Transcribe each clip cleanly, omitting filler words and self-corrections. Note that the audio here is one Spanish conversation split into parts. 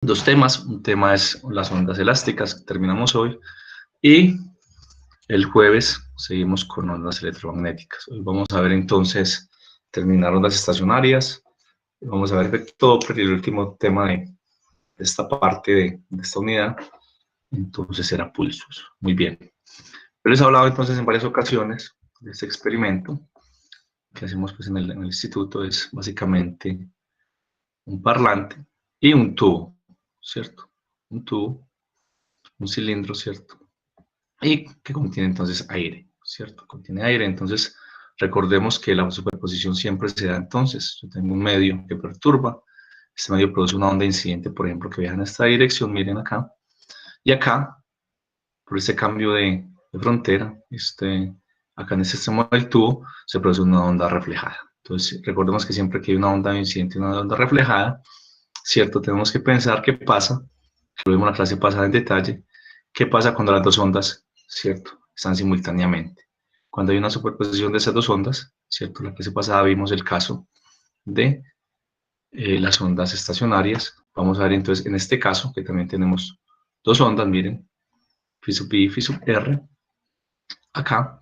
dos temas. Un tema es las ondas elásticas, que terminamos hoy, y el jueves seguimos con ondas electromagnéticas. Hoy vamos a ver entonces terminar ondas estacionarias, vamos a ver efecto Doppler y el último tema de esta parte de esta unidad, entonces será pulsos. Muy bien. Yo les he hablado entonces en varias ocasiones de este experimento que hacemos pues, en el instituto. Es básicamente un parlante y un tubo, ¿cierto? Un tubo, un cilindro, ¿cierto? Y que contiene entonces aire, ¿cierto? Contiene aire, entonces recordemos que la superposición siempre se da entonces. Yo tengo un medio que perturba, este medio produce una onda incidente, por ejemplo, que viaja en esta dirección, miren acá, y acá, por este cambio de frontera, acá en este extremo del tubo, se produce una onda reflejada. Entonces, recordemos que siempre que hay una onda incidente y una onda reflejada, ¿cierto? Tenemos que pensar qué pasa, que lo vimos en la clase pasada en detalle, qué pasa cuando las dos ondas, ¿cierto?, están simultáneamente. Cuando hay una superposición de esas dos ondas, ¿cierto? La clase pasada vimos el caso de las ondas estacionarias. Vamos a ver entonces en este caso que también tenemos dos ondas, miren, phi sub i y phi sub r, acá,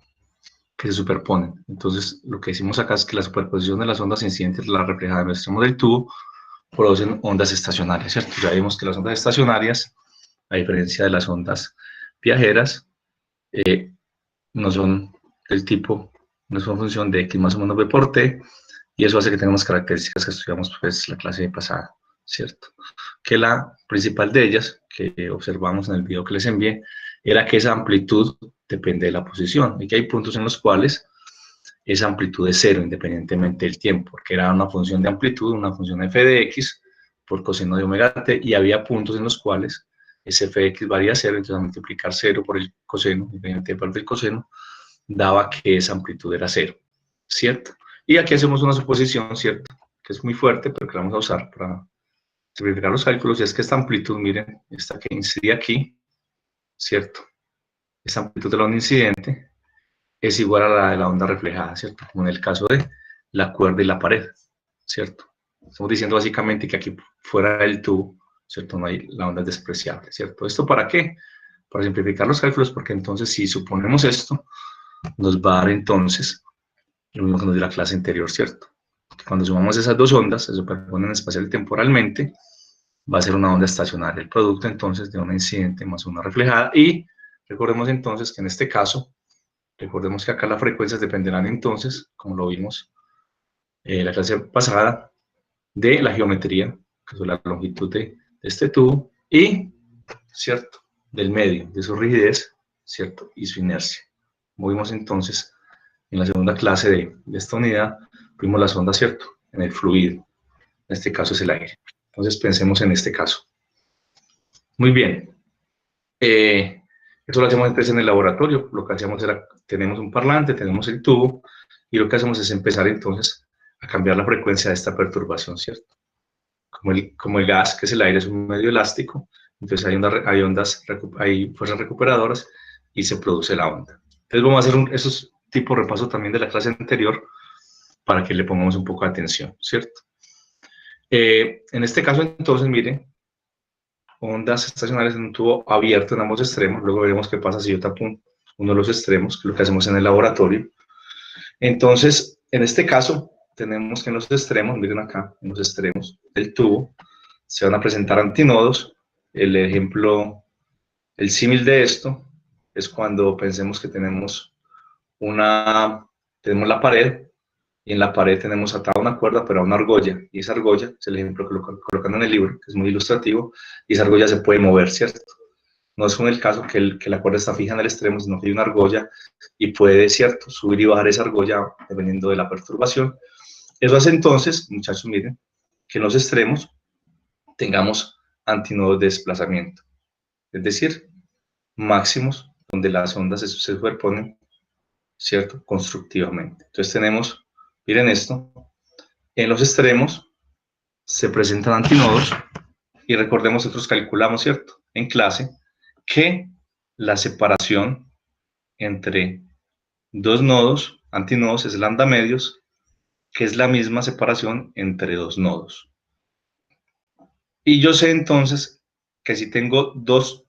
que se superponen. Entonces, lo que decimos acá es que la superposición de las ondas incidentes, la reflejada en el extremo del tubo, producen ondas estacionarias, ¿cierto? Ya vimos que las ondas estacionarias, a diferencia de las ondas viajeras, no son del tipo, no son función de x más o menos b por t, y eso hace que tengamos características que estudiamos pues la clase pasada, ¿cierto? Que la principal de ellas, que observamos en el video que les envié, era que esa amplitud depende de la posición, y que hay puntos en los cuales esa amplitud es cero independientemente del tiempo, porque era una función de amplitud, una función f de x por coseno de omega t, y había puntos en los cuales ese f de x valía cero, entonces al multiplicar cero por el coseno, independientemente del coseno, daba que esa amplitud era cero, ¿cierto? Y aquí hacemos una suposición, ¿cierto?, que es muy fuerte, pero que la vamos a usar para simplificar los cálculos, y es que esta amplitud, miren, esta que incide aquí, ¿cierto? Esta amplitud de la onda incidente es igual a la de la onda reflejada, ¿cierto? Como en el caso de la cuerda y la pared, ¿cierto? Estamos diciendo básicamente que aquí fuera del tubo, ¿cierto? No hay, la onda es despreciable, ¿cierto? ¿Esto para qué? Para simplificar los cálculos, porque entonces si suponemos esto, nos va a dar entonces lo mismo que nos dio la clase anterior, ¿cierto? Cuando sumamos esas dos ondas, se superponen espacial y temporalmente, va a ser una onda estacionaria, el producto entonces de una incidente más una reflejada, y recordemos entonces que en este caso, recordemos que acá las frecuencias dependerán entonces, como lo vimos en la clase pasada, de la geometría, que es la longitud de este tubo, y, ¿cierto?, del medio, de su rigidez, ¿cierto?, y su inercia. Como vimos entonces en la segunda clase de esta unidad, vimos las ondas, ¿cierto?, en el fluido, en este caso es el aire. Entonces pensemos en este caso. Muy bien. Eso lo hacemos entonces en el laboratorio. Lo que hacemos era, tenemos un parlante, tenemos el tubo, y lo que hacemos es empezar entonces a cambiar la frecuencia de esta perturbación, ¿cierto? Como el gas, que es el aire, es un medio elástico, entonces hay fuerzas recuperadoras y se produce la onda. Entonces vamos a hacer esos tipos de repaso también de la clase anterior para que le pongamos un poco de atención, ¿cierto? En este caso entonces, miren, ondas estacionarias en un tubo abierto en ambos extremos. Luego veremos qué pasa si yo tapo uno de los extremos, que es lo que hacemos en el laboratorio. Entonces, en este caso, tenemos que en los extremos, miren acá, en los extremos del tubo, se van a presentar antinodos. El ejemplo, el símil de esto es cuando pensemos que tenemos la pared, y en la pared tenemos atada una cuerda, pero a una argolla, y esa argolla es el ejemplo que lo colocan en el libro, que es muy ilustrativo, y esa argolla se puede mover, ¿cierto? No es como el caso que la cuerda está fija en el extremo, sino que hay una argolla y puede, ¿cierto?, subir y bajar esa argolla dependiendo de la perturbación. Eso hace entonces, muchachos, miren, que en los extremos tengamos antinodos de desplazamiento, es decir, máximos donde las ondas se superponen, ¿cierto?, constructivamente. Entonces tenemos, miren esto, en los extremos se presentan antinodos, y recordemos, nosotros calculamos, ¿cierto?, en clase, que la separación entre dos nodos, antinodos, es lambda medios, que es la misma separación entre dos nodos. Y yo sé entonces que si tengo dos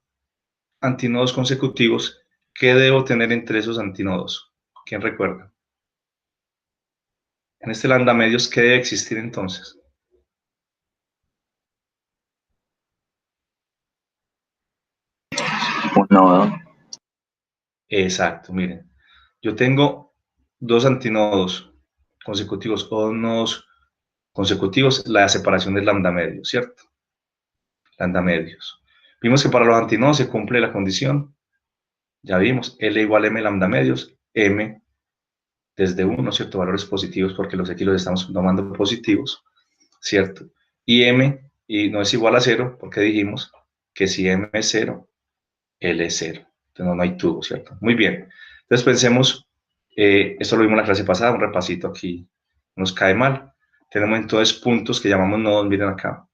antinodos consecutivos, ¿qué debo tener entre esos antinodos? ¿Quién recuerda? En este lambda medios, ¿qué debe existir entonces? Un nodo. Exacto, miren. Yo tengo dos antinodos consecutivos o dos nodos consecutivos, la separación del lambda medio, ¿cierto? Lambda medios. Vimos que para los antinodos se cumple la condición, ya vimos, L igual a M lambda medios, M desde 1, ¿cierto? Valores positivos porque los X los estamos tomando positivos, ¿cierto? Y M y no es igual a 0 porque dijimos que si M es 0, L es 0. Entonces no hay tubo, ¿cierto? Muy bien. Entonces pensemos, esto lo vimos en la clase pasada, un repasito aquí nos cae mal. Tenemos entonces puntos que llamamos nodos, miren acá,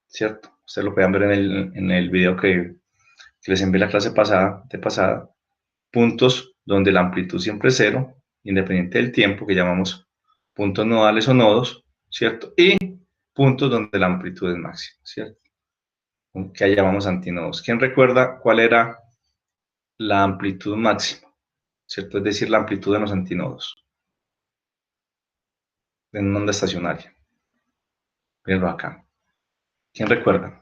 ¿cierto? Ustedes lo pueden ver en el video que les envié la clase pasada, de pasada. Puntos donde la amplitud siempre es 0, independiente del tiempo, que llamamos puntos nodales o nodos, ¿cierto? Y puntos donde la amplitud es máxima, ¿cierto? Que llamamos antinodos. ¿Quién recuerda cuál era la amplitud máxima? ¿Cierto? Es decir, la amplitud de los antinodos en una onda estacionaria. Mírenlo acá. ¿Quién recuerda?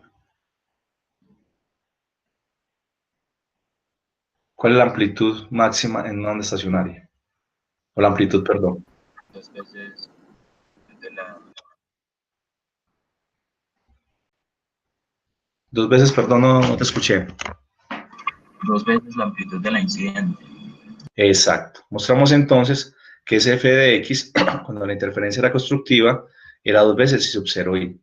¿Cuál es la amplitud máxima en una onda estacionaria? O la amplitud, perdón. Dos veces de la, Dos veces, perdón, no te escuché. dos veces la amplitud de la incidente. Exacto. Mostramos entonces que ese f de x, cuando la interferencia era constructiva, era dos veces I sub 0 i,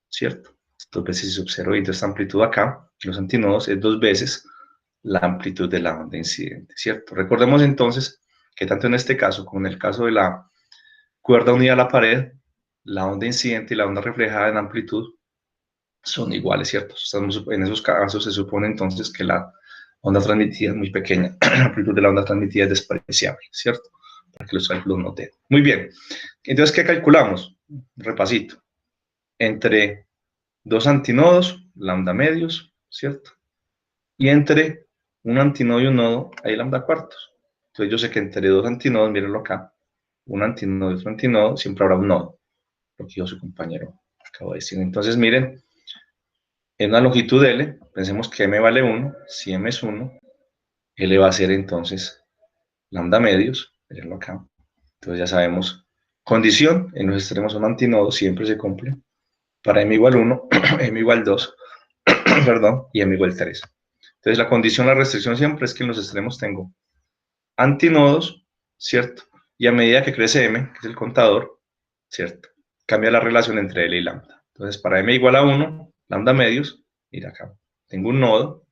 ¿cierto? Dos veces I sub 0 i. Entonces, esta amplitud acá, los antinodos, es dos veces la amplitud de la onda incidente, ¿cierto? Recordemos entonces que tanto en este caso como en el caso de la cuerda unida a la pared, la onda incidente y la onda reflejada en amplitud son iguales, ¿cierto? En esos casos se supone entonces que la onda transmitida es muy pequeña, la amplitud de la onda transmitida es despreciable, ¿cierto? Para que los cálculos no den. Muy bien. Entonces, ¿qué calculamos? Repasito. Entre dos antinodos, lambda medios, ¿cierto? Y entre un antinodo y un nodo, hay lambda cuartos. Entonces, yo sé que entre dos antinodos, mírenlo acá, un antinodo y otro antinodo, siempre habrá un nodo, lo que yo, su compañero, acabo de decir. Entonces, miren, en una longitud L, pensemos que M vale 1, si M es 1, L va a ser entonces lambda medios, mirenlo acá. Entonces ya sabemos, condición, en los extremos son antinodos, siempre se cumple. Para M igual 1, M igual 2, perdón, y M igual 3. Entonces la condición, la restricción siempre es que en los extremos tengo antinodos, ¿cierto? Y a medida que crece M, que es el contador, ¿cierto? Cambia la relación entre L y lambda. Entonces para M igual a 1, lambda medios, mira acá, tengo un nodo,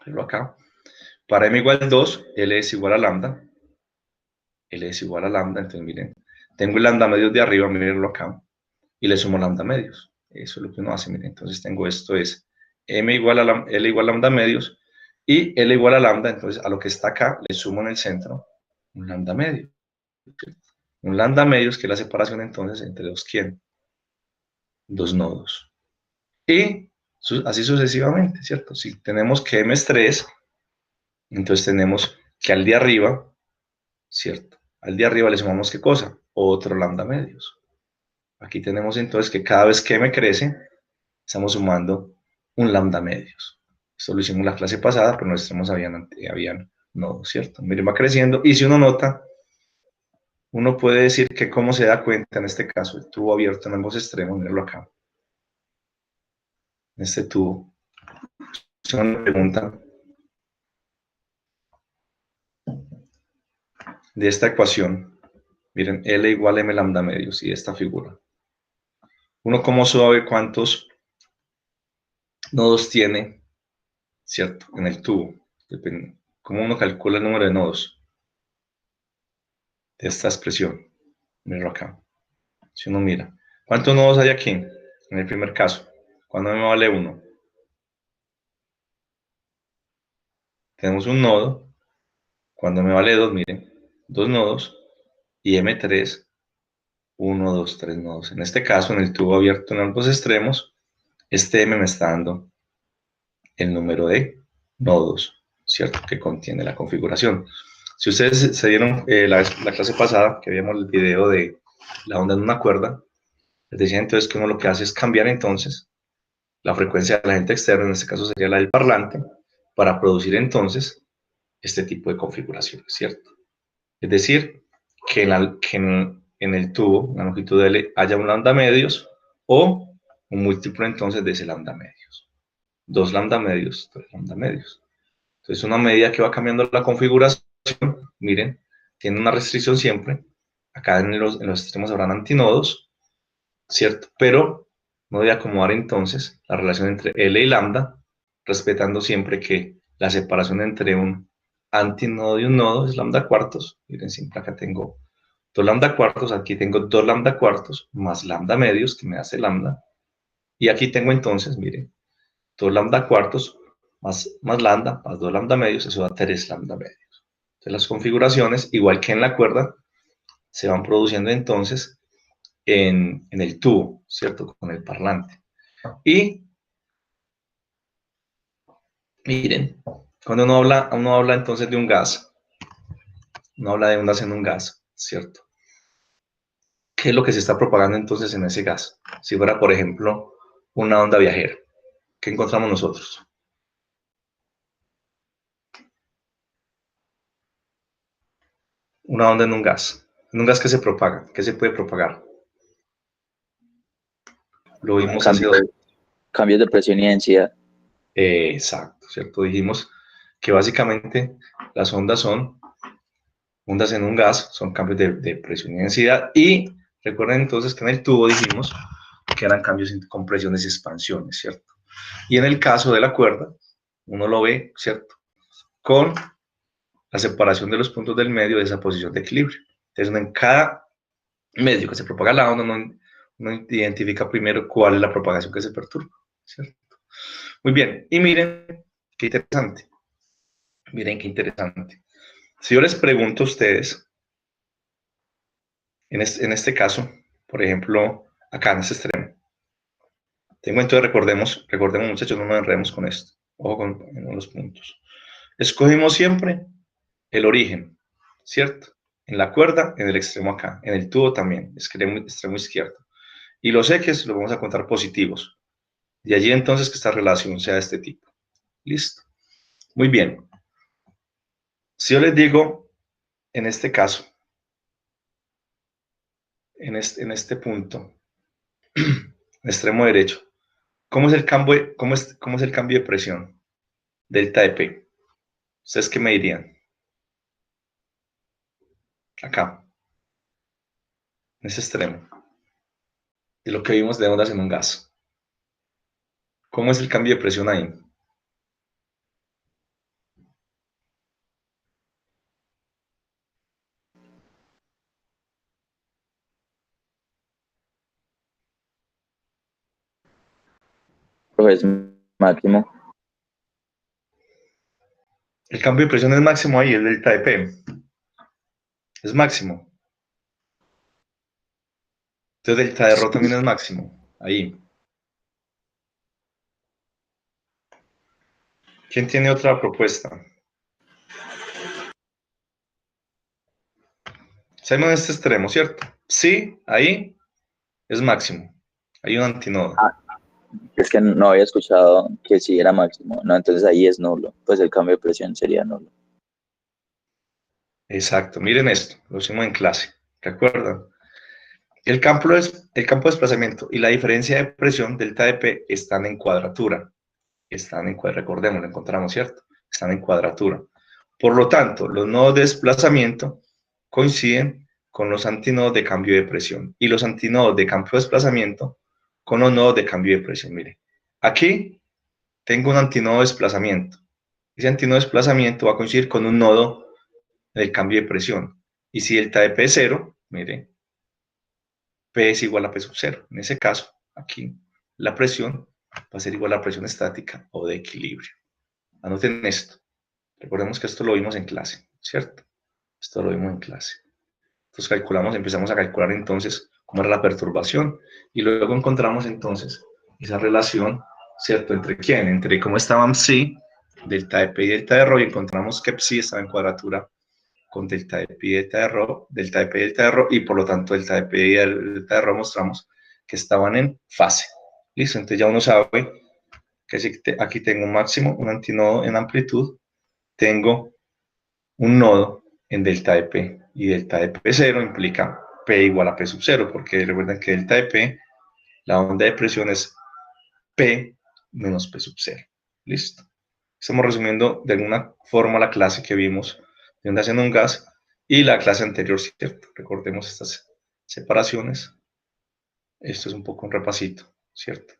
verlo acá. Para M igual 2, L es igual a lambda. L es igual a lambda, entonces miren, tengo el lambda medios de arriba, mirenlo acá, y le sumo lambda medios. Eso es lo que uno hace, miren. Entonces tengo esto es M igual a L igual a lambda medios y L igual a lambda, entonces a lo que está acá le sumo en el centro un lambda medio. Un lambda medios que es la separación entonces entre dos, ¿quién? Dos nodos. Y así sucesivamente, ¿cierto? Si tenemos que M es 3, entonces tenemos que al de arriba, ¿cierto? Al de arriba le sumamos ¿qué cosa? Otro lambda medios. Aquí tenemos entonces que cada vez que M crece, estamos sumando un lambda medios. Esto lo hicimos en la clase pasada, pero no extremos habían nodos, ¿cierto? Miren, va creciendo. Y si uno nota, uno puede decir que cómo se da cuenta en este caso, el tubo abierto en ambos extremos, mírenlo acá, en este tubo. Si uno pregunta de esta ecuación, miren, L igual a M lambda medios y esta figura. Uno cómo sabe cuántos nodos tiene, ¿cierto? En el tubo. Depende. ¿Cómo uno calcula el número de nodos de esta expresión? Mírenlo acá. Si uno mira, ¿cuántos nodos hay aquí? En el primer caso, cuando me vale 1, tenemos un nodo. Cuando me vale 2, miren, dos nodos. Y M3, 1, 2, 3 nodos. En este caso, en el tubo abierto en ambos extremos, este M me está dando el número de nodos, ¿cierto? Que contiene la configuración. Si ustedes se dieron la clase pasada, que vimos el video de la onda en una cuerda, les decía entonces que uno lo que hace es cambiar entonces la frecuencia de la agente externo, en este caso sería la del parlante, para producir entonces este tipo de configuraciones, ¿cierto? Es decir, que en el tubo, la longitud L, haya un lambda medios o un múltiplo entonces de ese lambda medios. 2 lambda medios, 3 lambda medios. Entonces, una medida que va cambiando la configuración, miren, tiene una restricción siempre. Acá en los extremos habrán antinodos, ¿cierto? Pero no voy a acomodar entonces la relación entre L y lambda, respetando siempre que la separación entre un antinodo y un nodo es lambda cuartos. Miren, siempre acá tengo 2 lambda cuartos, aquí tengo 2 lambda cuartos más lambda medios, que me hace lambda. Y aquí tengo entonces, miren, 2 lambda cuartos más lambda más 2 lambda medios, eso da 3 lambda medios. Entonces las configuraciones, igual que en la cuerda, se van produciendo entonces en el tubo, ¿cierto? Con el parlante. Y miren, cuando uno habla entonces de un gas, uno habla de ondas en un gas, ¿cierto? ¿Qué es lo que se está propagando entonces en ese gas? Si fuera, por ejemplo, una onda viajera, ¿qué encontramos nosotros? Una onda en un gas. En un gas que se propaga, ¿qué se puede propagar? Lo vimos hace dos. Cambios de presión y densidad. Exacto, ¿cierto? Dijimos que básicamente las ondas son ondas en un gas, son cambios de presión y densidad. Y recuerden entonces que en el tubo dijimos que eran cambios en compresiones y expansiones, ¿cierto? Y en el caso de la cuerda, uno lo ve, ¿cierto? Con la separación de los puntos del medio de esa posición de equilibrio. Entonces, en cada medio que se propaga la onda, uno identifica primero cuál es la propagación que se perturba, ¿cierto? Muy bien, y miren qué interesante. Miren qué interesante. Si yo les pregunto a ustedes, en este caso, por ejemplo, acá en este extremo, tengo entonces, recordemos muchachos, no nos enredemos con esto. Ojo con los puntos. Escogimos siempre el origen, ¿cierto? En la cuerda, en el extremo acá, en el tubo también, extremo izquierdo. Y los ejes los vamos a contar positivos. De allí entonces que esta relación sea de este tipo. ¿Listo? Muy bien. Si yo les digo, en este caso, en este punto, extremo derecho, ¿cómo es el cambio de presión? Delta de P. ¿Ustedes qué me dirían? Acá, en ese extremo. Y lo que vimos de ondas en un gas. ¿Cómo es el cambio de presión ahí? Pues máximo. El cambio de presión es máximo ahí, el delta de P. Es máximo. Entonces delta de Rho también es máximo. Ahí. ¿Quién tiene otra propuesta? Salimos en este extremo, ¿cierto? Sí, ahí es máximo. Hay un antinodo. Es que no había escuchado que sí era máximo, ¿no? Entonces ahí es nulo. Pues el cambio de presión sería nulo. Exacto. Miren esto. Lo hicimos en clase. ¿Recuerdan? El campo de desplazamiento y la diferencia de presión delta de P están en cuadratura. Recordemos, lo encontramos, ¿cierto? Están en cuadratura. Por lo tanto, los nodos de desplazamiento coinciden con los antinodos de cambio de presión y los antinodos de campo de desplazamiento con los nodos de cambio de presión. Mire, aquí tengo un antinodo de desplazamiento. Ese antinodo de desplazamiento va a coincidir con un nodo del cambio de presión. Y si delta de P es cero, mire, P es igual a P sub cero. En ese caso, aquí la presión va a ser igual a la presión estática o de equilibrio. Anoten esto. Recordemos que esto lo vimos en clase, ¿cierto? Esto lo vimos en clase. Entonces empezamos a calcular entonces cómo era la perturbación, y luego encontramos entonces esa relación, ¿cierto? ¿Entre quién? Entre cómo estaban psi, delta de P y delta de Rho, y encontramos que psi estaba en cuadratura con delta de pi y delta de Rho, delta de P y delta de Rho, y por lo tanto delta de P y delta de Rho mostramos que estaban en fase. ¿Listo? Entonces ya uno sabe que si aquí tengo un máximo, un antinodo en amplitud, tengo un nodo en delta de P, y delta de P0 implica P igual a P sub 0, porque recuerden que delta de P, la onda de presión es P menos P sub 0. ¿Listo? Estamos resumiendo de alguna forma la clase que vimos de ondas en un gas y la clase anterior, ¿cierto? Recordemos estas separaciones. Esto es un poco un repasito, ¿cierto?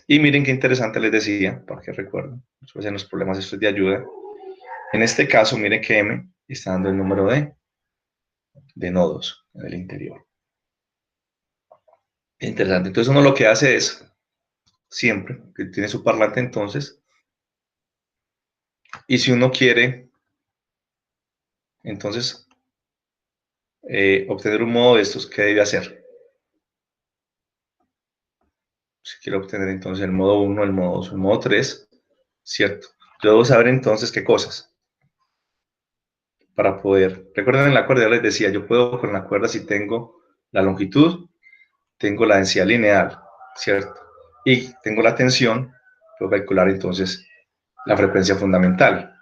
Y miren qué interesante les decía, para que recuerden, después en los problemas esto es de ayuda. En este caso, miren que M está dando el número de nodos en el interior. Interesante. Entonces uno lo que hace es, siempre que tiene su parlante entonces, y si uno quiere, entonces, obtener un modo de estos, ¿qué debe hacer? Si quiero obtener entonces el modo 1, el modo 2, el modo 3, ¿cierto? Yo debo saber entonces qué cosas para poder. Recuerden en la cuerda, les decía, yo puedo con la cuerda si tengo la longitud, tengo la densidad lineal, ¿cierto? Y tengo la tensión, puedo calcular entonces la frecuencia fundamental.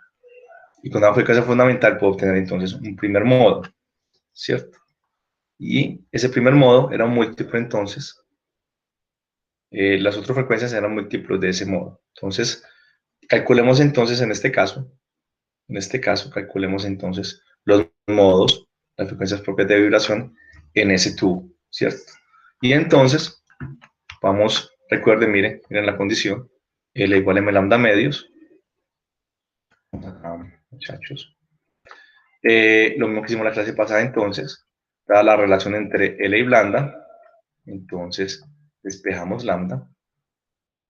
Y con la frecuencia fundamental puedo obtener entonces un primer modo, ¿cierto? Y ese primer modo era un múltiplo entonces. Las otras frecuencias eran múltiplos de ese modo. Entonces, calculemos entonces en este caso, calculemos entonces los modos, las frecuencias propias de vibración en ese tubo, ¿cierto? Y entonces, vamos, recuerden, miren la condición, L igual a M lambda medios, muchachos. Lo mismo que hicimos la clase pasada entonces, dada la relación entre L y lambda, entonces despejamos lambda,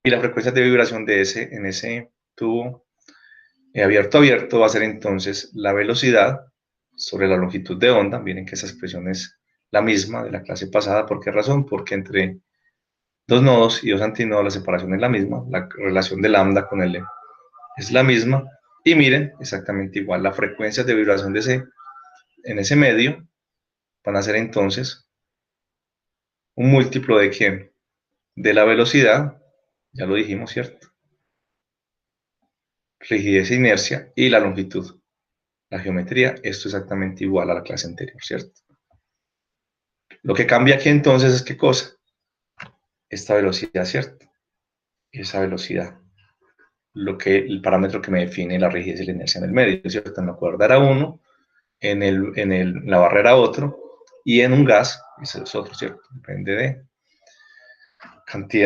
y la frecuencia de vibración de en ese tubo abierto va a ser entonces la velocidad sobre la longitud de onda. Miren que esa expresión es la misma de la clase pasada. ¿Por qué razón? Porque entre dos nodos y dos antinodos la separación es la misma, la relación de lambda con L es la misma, y miren, exactamente igual, la frecuencia de vibración en ese medio van a ser entonces un múltiplo de ¿quién? De la velocidad, ya lo dijimos, ¿cierto? Rigidez e inercia y la longitud. La geometría, esto es exactamente igual a la clase anterior, ¿cierto? Lo que cambia aquí entonces es ¿qué cosa? Esta velocidad, ¿cierto? Esa velocidad. El parámetro que me define la rigidez y la inercia en el medio, ¿cierto? En la cuerda era 1, en la barrera otro, y en un gas, ese es otro, ¿cierto? Depende de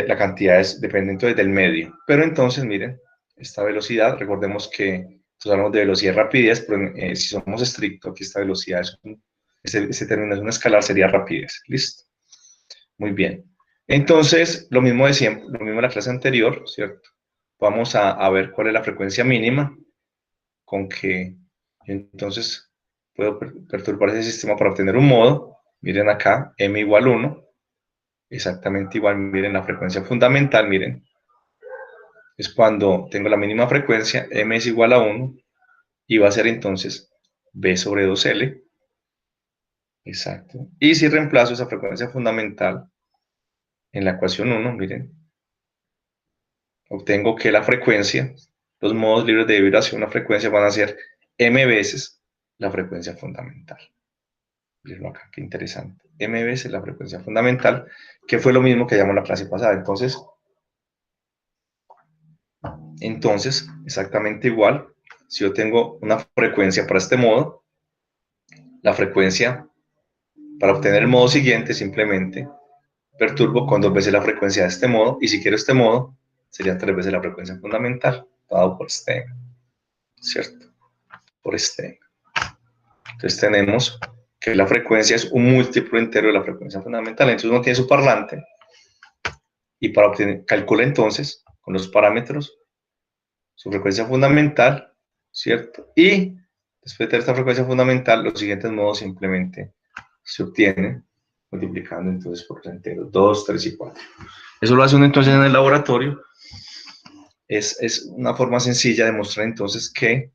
la cantidad, depende entonces del medio. Pero entonces, miren, esta velocidad, recordemos que hablamos de velocidad y rapidez, pero si somos estrictos, aquí esta velocidad ese término es un escalar, sería rapidez. ¿Listo? Muy bien. Entonces, lo mismo de siempre, lo mismo de la clase anterior, ¿cierto? Vamos a ver cuál es la frecuencia mínima con que entonces puedo perturbar ese sistema para obtener un modo. Miren acá, m igual 1, exactamente igual, miren la frecuencia fundamental, miren, es cuando tengo la mínima frecuencia, m es igual a 1, y va a ser entonces b sobre 2L, exacto. Y si reemplazo esa frecuencia fundamental en la ecuación 1, miren, obtengo que la frecuencia, los modos libres de vibración, la frecuencia van a ser m veces la frecuencia fundamental. Mirenlo acá, qué interesante. M veces la frecuencia fundamental, que fue lo mismo que llamamos la clase pasada. Entonces, exactamente igual, si yo tengo una frecuencia para este modo, la frecuencia para obtener el modo siguiente simplemente perturbo con 2 veces la frecuencia de este modo, y si quiero este modo, serían 3 veces la frecuencia fundamental, dado por este, ¿cierto? Por este. Entonces tenemos que la frecuencia es un múltiplo entero de la frecuencia fundamental. Entonces uno tiene su parlante y para obtener, calcula entonces con los parámetros su frecuencia fundamental, ¿cierto? Y después de esta frecuencia fundamental, los siguientes modos simplemente se obtienen multiplicando entonces por los enteros 2, 3 y 4. Eso lo hace uno entonces en el laboratorio. Es una forma sencilla de mostrar entonces que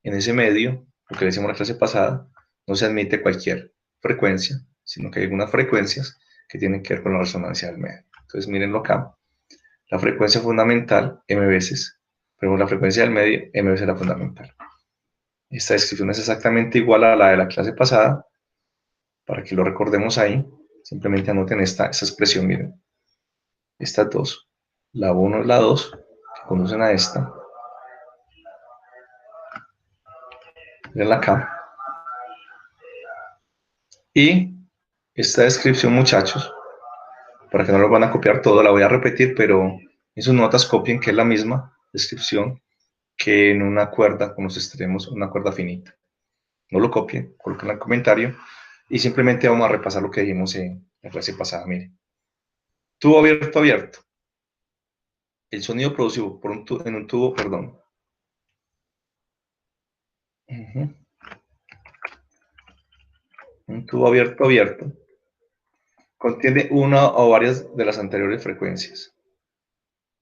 en ese medio, lo que le decimos en la clase pasada, no se admite cualquier frecuencia, sino que hay algunas frecuencias que tienen que ver con la resonancia del medio. Entonces, mírenlo acá. La frecuencia fundamental, m veces, pero la frecuencia del medio, m veces la fundamental. Esta descripción es exactamente igual a la de la clase pasada. Para que lo recordemos ahí, simplemente anoten esta expresión, miren. Estas dos, la 1 y la 2, que conducen a esta. Mirenla acá. Y esta descripción, muchachos, para que no lo van a copiar todo, la voy a repetir, pero en sus notas copien que es la misma descripción que en una cuerda con los extremos, una cuerda finita. No lo copien, coloquen en el comentario y simplemente vamos a repasar lo que dijimos en la clase pasada. Miren, tubo abierto, abierto. El sonido producido por en un tubo, perdón. Un tubo abierto, abierto. Contiene una o varias de las anteriores frecuencias.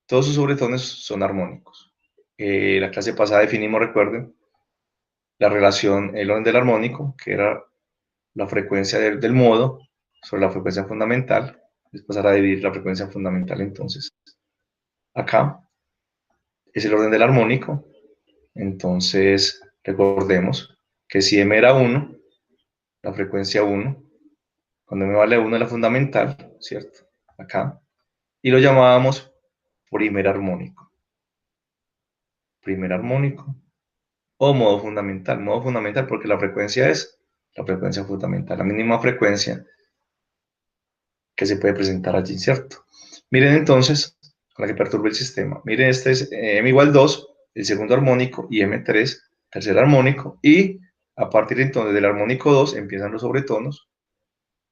Todos sus sobretonos son armónicos. La clase pasada definimos, recuerden, la relación, el orden del armónico, que era la frecuencia del modo sobre la frecuencia fundamental. Es pasar a dividir la frecuencia fundamental, entonces. Acá es el orden del armónico. Entonces, recordemos que si m era 1, la frecuencia 1, cuando m vale 1 es la fundamental, ¿cierto? Acá. Y lo llamábamos primer armónico. Primer armónico. O modo fundamental. Modo fundamental porque la frecuencia es la frecuencia fundamental, la mínima frecuencia que se puede presentar allí, ¿cierto? Miren entonces, con la que perturba el sistema. Miren, este es m igual 2, el segundo armónico, y m3, tercer armónico, y a partir entonces del armónico 2 empiezan los sobretonos.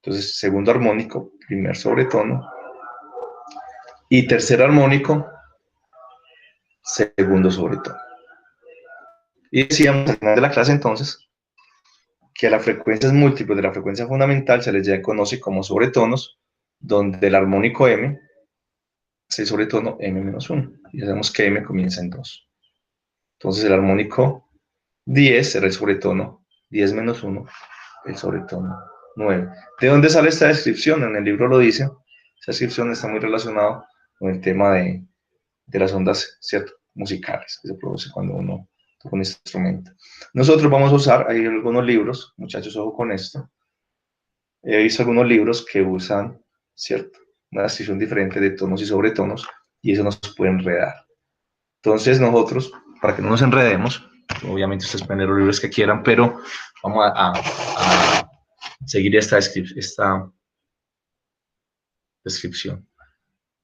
Entonces, segundo armónico, primer sobretono, y tercer armónico, segundo sobretono. Y decíamos al final de la clase entonces que a las frecuencias múltiples de la frecuencia fundamental se les ya conoce como sobretonos, donde el armónico m es el sobretono m-1, y sabemos que m comienza en 2. Entonces el armónico 10 será el sobretono 10-1, el sobretono 9. ¿De dónde sale esta descripción? En el libro lo dice. Esa descripción está muy relacionada con el tema de las ondas, ¿cierto?, musicales que se produce cuando uno toca un instrumento. Nosotros vamos a usar, hay algunos libros, muchachos, ojo con esto. He visto algunos libros que usan, ¿cierto?, una descripción diferente de tonos y sobretonos, y eso nos puede enredar. Entonces nosotros, para que no nos enredemos, obviamente ustedes pueden leer los libros que quieran, pero vamos a seguir esta descripción.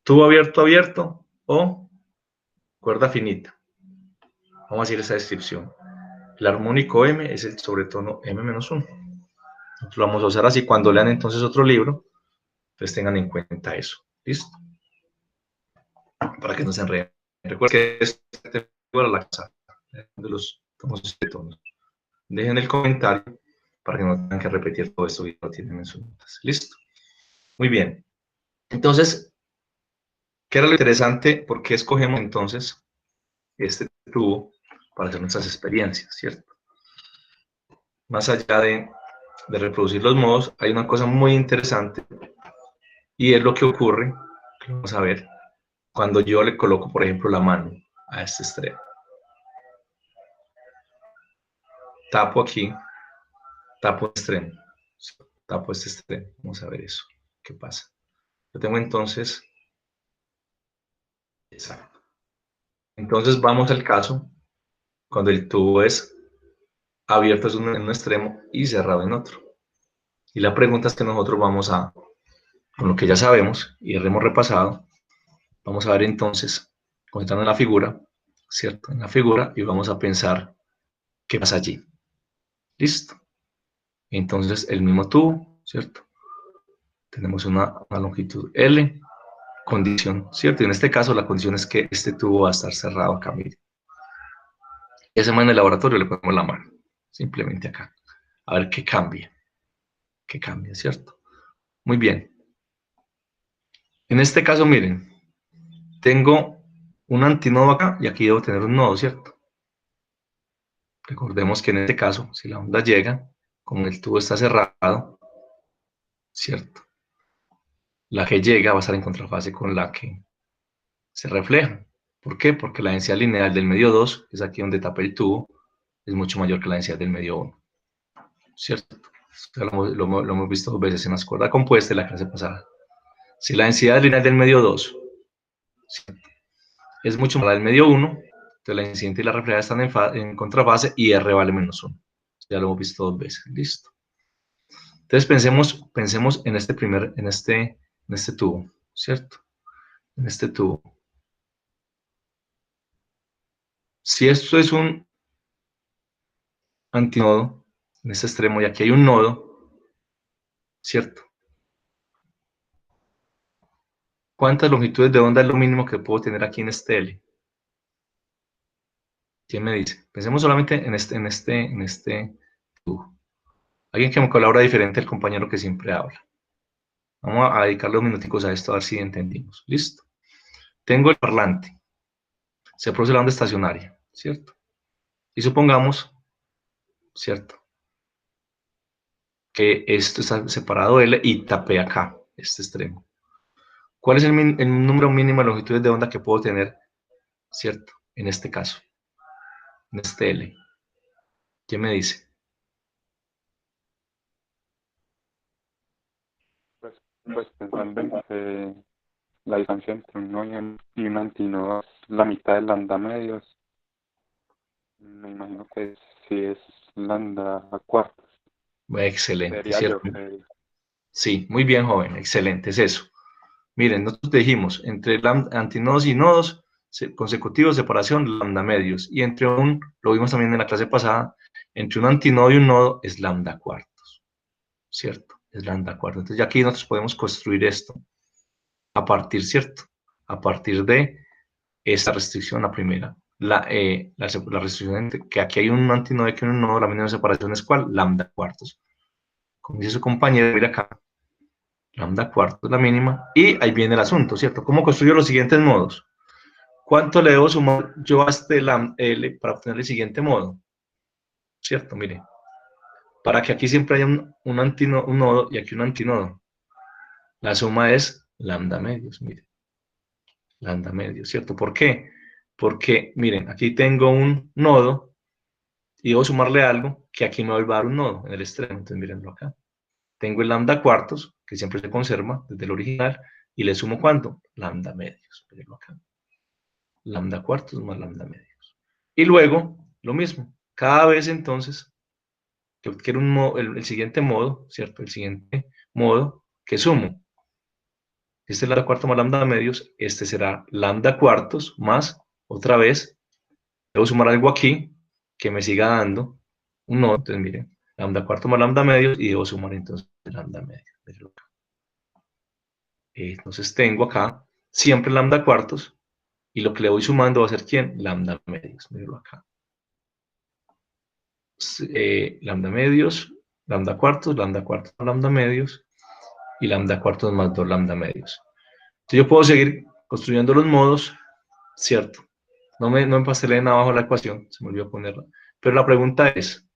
Tubo abierto, abierto o cuerda finita. Vamos a seguir esta descripción. El armónico M es el sobretono M-1. Nosotros lo vamos a usar así. Cuando lean entonces otro libro, pues tengan en cuenta eso. ¿Listo? Para que no se enreden. Recuerden que es igual a la casa de los tonos. Dejen el comentario para que no tengan que repetir todo esto que lo tienen en sus notas. ¿Listo? Muy bien. Entonces, ¿qué era lo interesante? ¿Por qué escogemos entonces este tubo para hacer nuestras experiencias, ¿cierto? Más allá de reproducir los modos, hay una cosa muy interesante y es lo que ocurre, que vamos a ver, cuando yo le coloco, por ejemplo, la mano a este extremo. Tapo aquí, tapo el extremo, tapo este extremo. Vamos a ver eso. ¿Qué pasa? Yo tengo entonces... Exacto. Entonces vamos al caso cuando el tubo es abierto en un extremo y cerrado en otro. Y la pregunta es que nosotros vamos a, con lo que ya sabemos y hemos repasado, vamos a ver entonces, concentrando en la figura, ¿cierto? En la figura, y vamos a pensar qué pasa allí. ¿Listo? Entonces el mismo tubo, ¿cierto? Tenemos una longitud L, condición, ¿cierto? Y en este caso la condición es que este tubo va a estar cerrado acá, mire. Y hacemos en el laboratorio, le ponemos la mano, simplemente acá. A ver qué cambia, ¿cierto? Muy bien. En este caso, miren, tengo un antinodo acá y aquí debo tener un nodo, ¿cierto? Recordemos que en este caso, si la onda llega, como el tubo está cerrado, ¿cierto? La que llega va a estar en contrafase con la que se refleja. ¿Por qué? Porque la densidad lineal del medio 2, que es aquí donde tapa el tubo, es mucho mayor que la densidad del medio 1, ¿cierto? Lo hemos visto 2 veces en la cuerda compuesta en la clase pasada. Si la densidad lineal del medio 2, ¿cierto?, es mucho mayor del medio 1, entonces la incidente y la reflejada están en contrafase y R vale menos 1. Ya lo hemos visto 2 veces. Listo. Entonces pensemos en este tubo, ¿cierto? En este tubo. Si esto es un antinodo, en este extremo, y aquí hay un nodo, ¿cierto? ¿Cuántas longitudes de onda es lo mínimo que puedo tener aquí en este L? ¿Quién me dice? Pensemos solamente en este tubo. Alguien que me colabora diferente al compañero que siempre habla. Vamos a dedicarle unos minuticos a esto, a ver si entendimos. Listo. Tengo el parlante. Se produce la onda estacionaria, ¿cierto? Y supongamos, ¿cierto?, que esto está separado de L y tapé acá, este extremo. ¿Cuál es el número mínimo de longitudes de onda que puedo tener, ¿cierto?, en este caso, en este L? ¿Quién me dice? Pues pensando en que la distancia entre un nodo y un antinodo es la mitad del lambda medios, me imagino que si es lambda a cuartos, Excelente, sería yo ¿cierto? que Sí, muy bien, joven, excelente, es eso. Miren, nosotros dijimos, entre antinodos y nodos consecutivos, separación, lambda medios. Y entre lo vimos también en la clase pasada, entre un antinodo y un nodo es lambda cuartos, ¿cierto? Es lambda cuartos. Entonces ya aquí nosotros podemos construir esto a partir, ¿cierto? A partir de esta restricción, la primera. La restricción entre que aquí hay un antinodo y que un nodo, la mínima separación es ¿cuál? Lambda cuartos. Como dice su compañero, mira acá, lambda cuartos es la mínima, y ahí viene el asunto, ¿cierto? ¿Cómo construyo los siguientes modos? ¿Cuánto le debo sumar yo a este L para obtener el siguiente modo? ¿Cierto? Mire, para que aquí siempre haya un nodo y aquí un antinodo, la suma es lambda medios, mire, lambda medios, ¿cierto? ¿Por qué? Porque, miren, aquí tengo un nodo y debo sumarle algo que aquí me va a dar un nodo en el extremo, entonces mírenlo acá. Tengo el lambda cuartos, que siempre se conserva desde el original, y le sumo ¿cuánto? Lambda medios, mírenlo acá. Lambda cuartos más lambda medios. Y luego, lo mismo, cada vez entonces que quiero el siguiente modo, ¿cierto? El siguiente modo que sumo. Este es lambda cuartos más lambda medios, este será lambda cuartos más, otra vez, debo sumar algo aquí que me siga dando un nodo, entonces miren, lambda cuartos más lambda medios y debo sumar entonces lambda medios. Entonces tengo acá siempre lambda cuartos y lo que le voy sumando va a ser ¿quién? Lambda medios, mírenlo acá. Lambda medios, lambda cuartos más lambda medios y lambda cuartos más 2 lambda medios. Entonces yo puedo seguir construyendo los modos, ¿cierto? No me pasteleen abajo la ecuación, se me olvidó ponerla. Pero la pregunta es,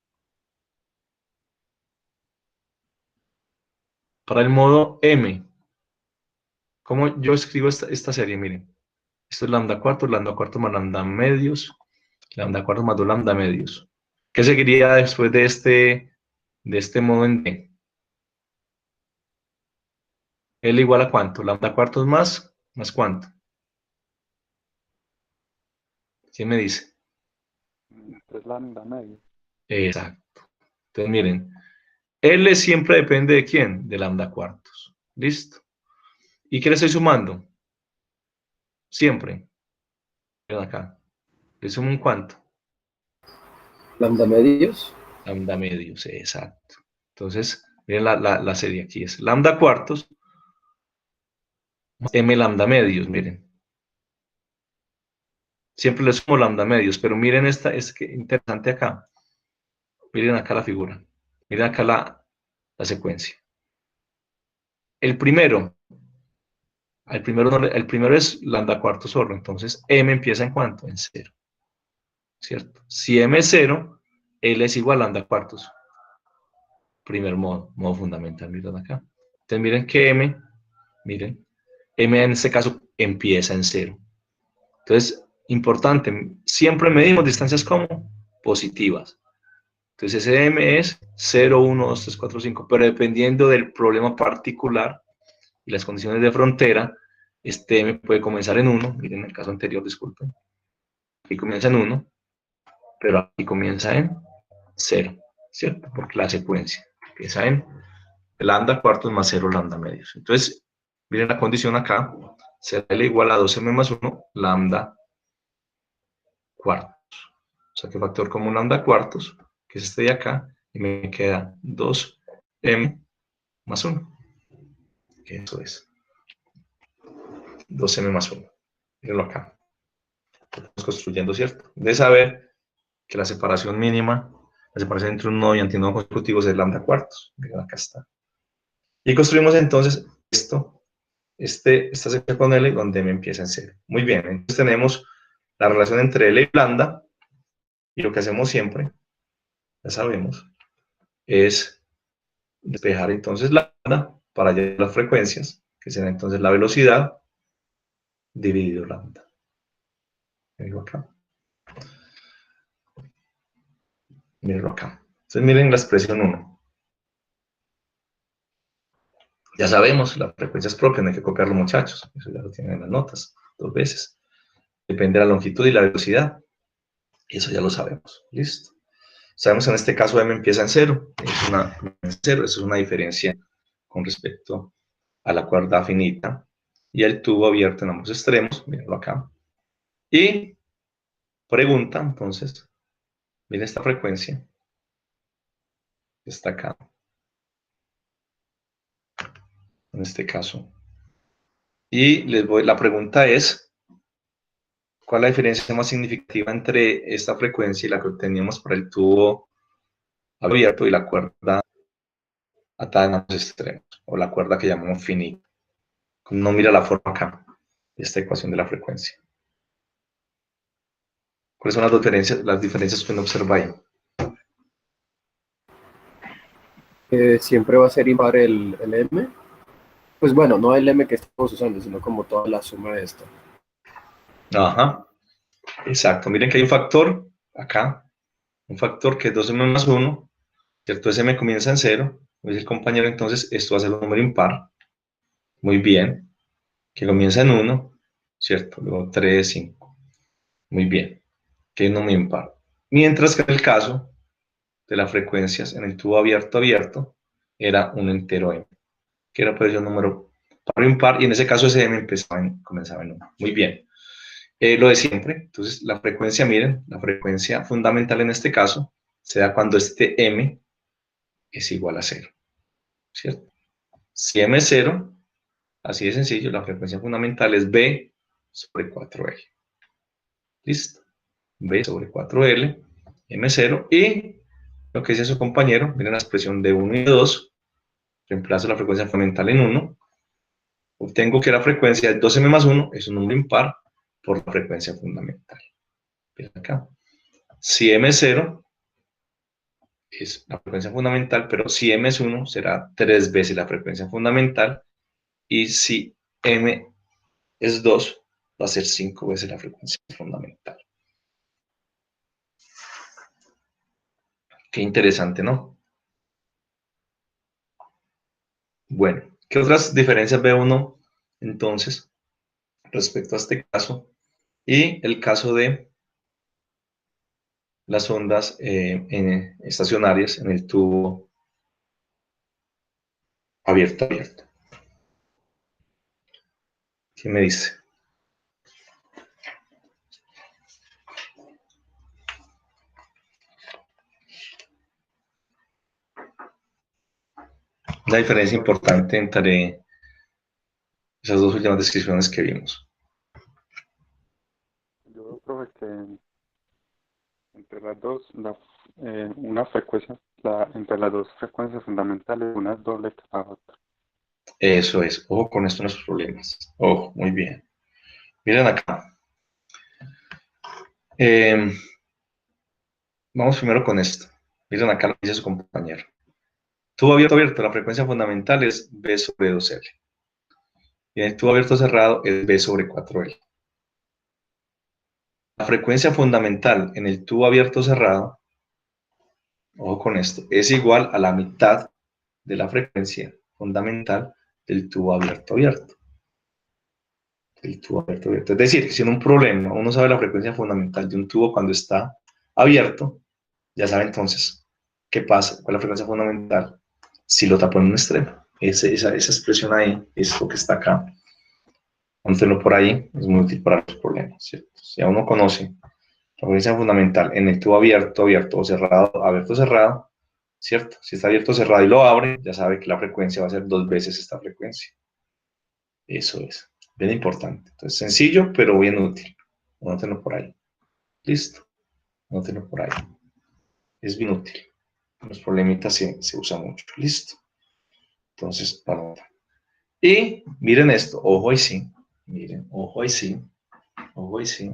para el modo M, ¿cómo yo escribo esta serie? Miren, esto es lambda cuartos más lambda medios, lambda cuartos más 2 lambda medios. ¿Qué seguiría después de este modo en D? L igual a ¿cuánto? Lambda cuartos más ¿cuánto? ¿Quién me dice? es lambda medio. Exacto. Entonces miren, L siempre depende de ¿quién? De lambda cuartos. ¿Listo? ¿Y qué le estoy sumando? Siempre. Ven acá. ¿Le sumo un cuánto? Lambda medios. Lambda medios, exacto. Entonces, miren la serie aquí es lambda cuartos más M lambda medios, miren. Siempre le sumo lambda medios, pero miren es que interesante acá. Miren acá la figura. Miren acá la secuencia. el primero, el primero es lambda cuarto solo, entonces m empieza en cuánto, en 0, ¿cierto? Si m es 0, L es igual a lambda cuartos. Primer modo fundamental, miren acá. Entonces miren que miren, m en este caso empieza en 0. Entonces, importante, siempre medimos distancias como positivas. Entonces ese m es 0, 1, 2, 3, 4, 5, pero dependiendo del problema particular y las condiciones de frontera, este m puede comenzar en 1, miren el caso anterior, disculpen, aquí comienza en 1, pero aquí comienza en 0, ¿cierto? Porque la secuencia empieza en lambda cuartos más 0 lambda medios. Entonces, miren la condición acá, será L igual a 2m más 1 lambda cuartos. O sea que factor común lambda cuartos, que es este de acá, y me queda 2m más 1. Eso es. 2m más 1. Mírenlo acá. Estamos construyendo, ¿cierto? De saber que la separación mínima, la separación entre un nodo y antinodo consecutivos es lambda cuartos. Miren, acá está. Y construimos entonces esto, esta sección con L, donde m empieza en 0. Muy bien, entonces tenemos la relación entre L y lambda, y lo que hacemos siempre, ya sabemos, es despejar entonces lambda para hallar las frecuencias, que será entonces la velocidad dividido lambda. Mirenlo acá. Mírenlo acá. Entonces miren la expresión 1. Ya sabemos, la frecuencia es propia, no hay que copiarlo, muchachos. Eso ya lo tienen en las notas, 2 veces. Depende de la longitud y la velocidad. Eso ya lo sabemos. Listo. Sabemos en este caso m empieza en 0. Eso es una diferencia con respecto a la cuerda finita. Y el tubo abierto en ambos extremos. Mírenlo acá. Y pregunta, entonces, miren esta frecuencia. Está acá. En este caso. Y la pregunta es, ¿cuál es la diferencia más significativa entre esta frecuencia y la que obteníamos para el tubo abierto y la cuerda atada en ambos extremos? O la cuerda que llamamos finita. No mira la forma acá de esta ecuación de la frecuencia. ¿Cuáles son las diferencias que uno observa ahí? Siempre va a ser impar el M. Pues bueno, no el M que estamos usando, sino como toda la suma de esto. Ajá, exacto. Miren que hay un factor acá, un factor que es 2m más 1, ¿cierto? Ese m comienza en 0, me dice el compañero, entonces esto va a ser un número impar. Muy bien, que comienza en 1, ¿cierto? Luego 3, 5. Muy bien, que es un número impar. Mientras que en el caso de las frecuencias en el tubo abierto, era un entero m, que era por eso un número par o impar, y en ese caso ese m comenzaba en 1. Muy bien. Lo de siempre, entonces la frecuencia, miren, la frecuencia fundamental en este caso se da cuando este m es igual a 0, ¿cierto? Si m es 0, así de sencillo, la frecuencia fundamental es b sobre 4L. ¿Listo? B sobre 4L, M0, y lo que dice su compañero, miren la expresión de 1 y 2, reemplazo la frecuencia fundamental en 1, obtengo que la frecuencia de 2m más 1 es un número impar por la frecuencia fundamental. Miren acá. Si M es 0, es la frecuencia fundamental, pero si M es 1, será 3 veces la frecuencia fundamental, y si M es 2, va a ser 5 veces la frecuencia fundamental. Qué interesante, ¿no? Bueno, ¿qué otras diferencias ve uno entonces respecto a este caso y el caso de las ondas estacionarias en el tubo abierto? ¿Qué me dice? La diferencia importante entre esas dos últimas descripciones que vimos. Yo veo, profe, que entre las dos, una frecuencia, entre las dos frecuencias fundamentales, una es doble que la otra. Eso es. Ojo con esto en los problemas. Ojo, muy bien. Miren acá. Vamos primero con esto. Miren acá lo que dice su compañero. Tubo abierto, abierto. La frecuencia fundamental es B sobre 2L. Y en el tubo abierto cerrado es B sobre 4L. La frecuencia fundamental en el tubo abierto cerrado, ojo con esto, es igual a la mitad de la frecuencia fundamental del tubo abierto abierto. El tubo abierto abierto. Es decir, si en un problema uno sabe la frecuencia fundamental de un tubo cuando está abierto, ya sabe entonces qué pasa con la frecuencia fundamental si lo tapo en un extremo. Esa expresión ahí es lo que está acá. Póntelo por ahí, es muy útil para los problemas, ¿cierto? Si ya uno conoce la frecuencia fundamental en el tubo abierto, abierto o cerrado, abierto, cerrado, ¿cierto? Si está abierto, cerrado y lo abre, ya sabe que la frecuencia va a ser 2 veces esta frecuencia. Eso es, bien importante. Entonces, sencillo, pero bien útil. Anótenlo por ahí. Listo. Anótenlo por ahí. Es bien útil. En los problemitas se usa mucho. Listo. Entonces, anota. Y miren esto. Ojo ahí sí. Miren, ojo ahí sí. Ojo ahí sí.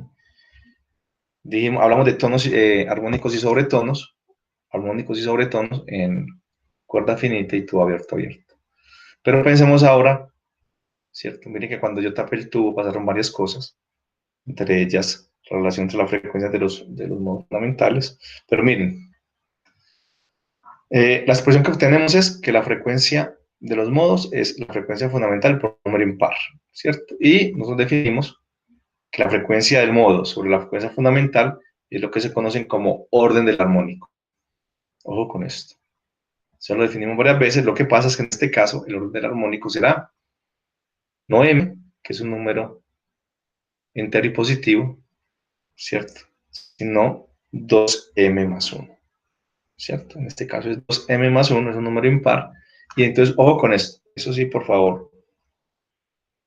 Hablamos de tonos armónicos y sobretonos. Armónicos y sobretonos en cuerda finita y tubo abierto, abierto. Pero pensemos ahora, ¿cierto? Miren que cuando yo tapé el tubo pasaron varias cosas, entre ellas la relación entre la frecuencia de los modos fundamentales. Pero miren, la expresión que obtenemos es que la frecuencia de los modos es la frecuencia fundamental por un número impar, ¿cierto? Y nosotros definimos que la frecuencia del modo sobre la frecuencia fundamental es lo que se conocen como orden del armónico. Ojo con esto. Ya lo definimos varias veces. Lo que pasa es que en este caso el orden del armónico será no m, que es un número entero y positivo, ¿cierto? Sino 2m más 1, ¿cierto? En este caso es 2m más 1, es un número impar. Y entonces, ojo con esto. Eso sí, por favor,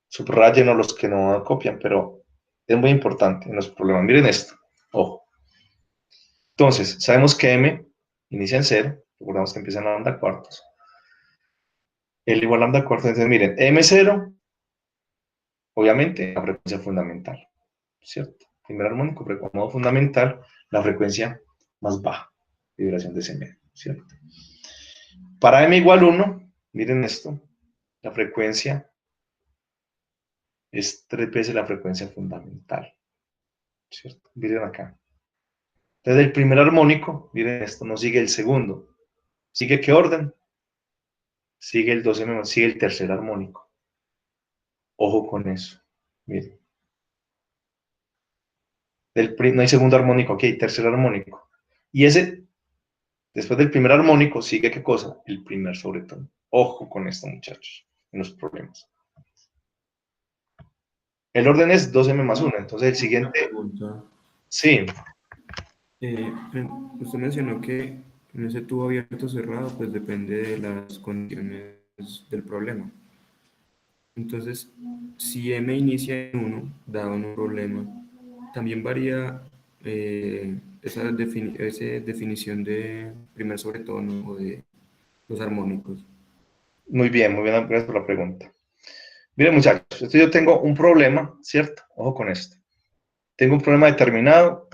subrayen a los que no copian, pero es muy importante en los problemas. Miren esto. Ojo. Entonces, sabemos que m inicia en 0. Recordamos que empieza en lambda cuartos. L igual a lambda cuartos. Entonces, miren, m0, obviamente, la frecuencia fundamental, ¿cierto? Primer armónico, pero como modo fundamental, la frecuencia más baja, vibración de ese medio, ¿cierto? Para m igual 1, miren esto, la frecuencia es 3 veces la frecuencia fundamental, ¿cierto? Miren acá. Entonces, el primer armónico, miren esto, no sigue el segundo. ¿Sigue qué orden? Sigue el 2m, sigue el tercer armónico. Ojo con eso, miren. No hay segundo armónico, aquí hay tercer armónico. Y ese, después del primer armónico, sigue ¿qué cosa? El primer sobretono. Ojo con esto, muchachos, en los problemas. El orden es 2m más 1, entonces el siguiente... Sí. Usted mencionó que en ese tubo abierto o cerrado, pues depende de las condiciones del problema. Entonces, si m inicia en 1, dado un problema, también varía esa definición de primer sobretono o de los armónicos. Muy bien, gracias por la pregunta. Miren, muchachos, yo tengo un problema, ¿cierto? Ojo con esto. Tengo un problema determinado,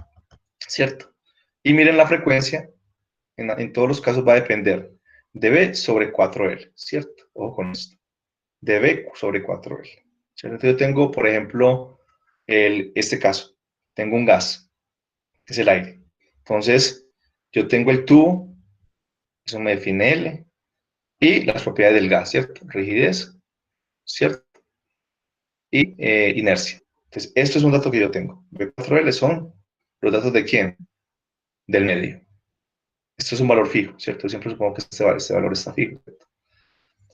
¿cierto? Y miren la frecuencia, en todos los casos va a depender de B sobre 4L, ¿cierto? Ojo con esto. De B sobre 4L. ¿Cierto? Entonces yo tengo, por ejemplo, este caso. Tengo un gas, que es el aire. Entonces, yo tengo el tubo, eso me define L, y las propiedades del gas, ¿cierto? Rigidez, ¿cierto? Y inercia. Entonces, esto es un dato que yo tengo. B4L son los datos de ¿quién? Del medio. Esto es un valor fijo, ¿cierto? Siempre supongo que este valor está fijo, ¿cierto?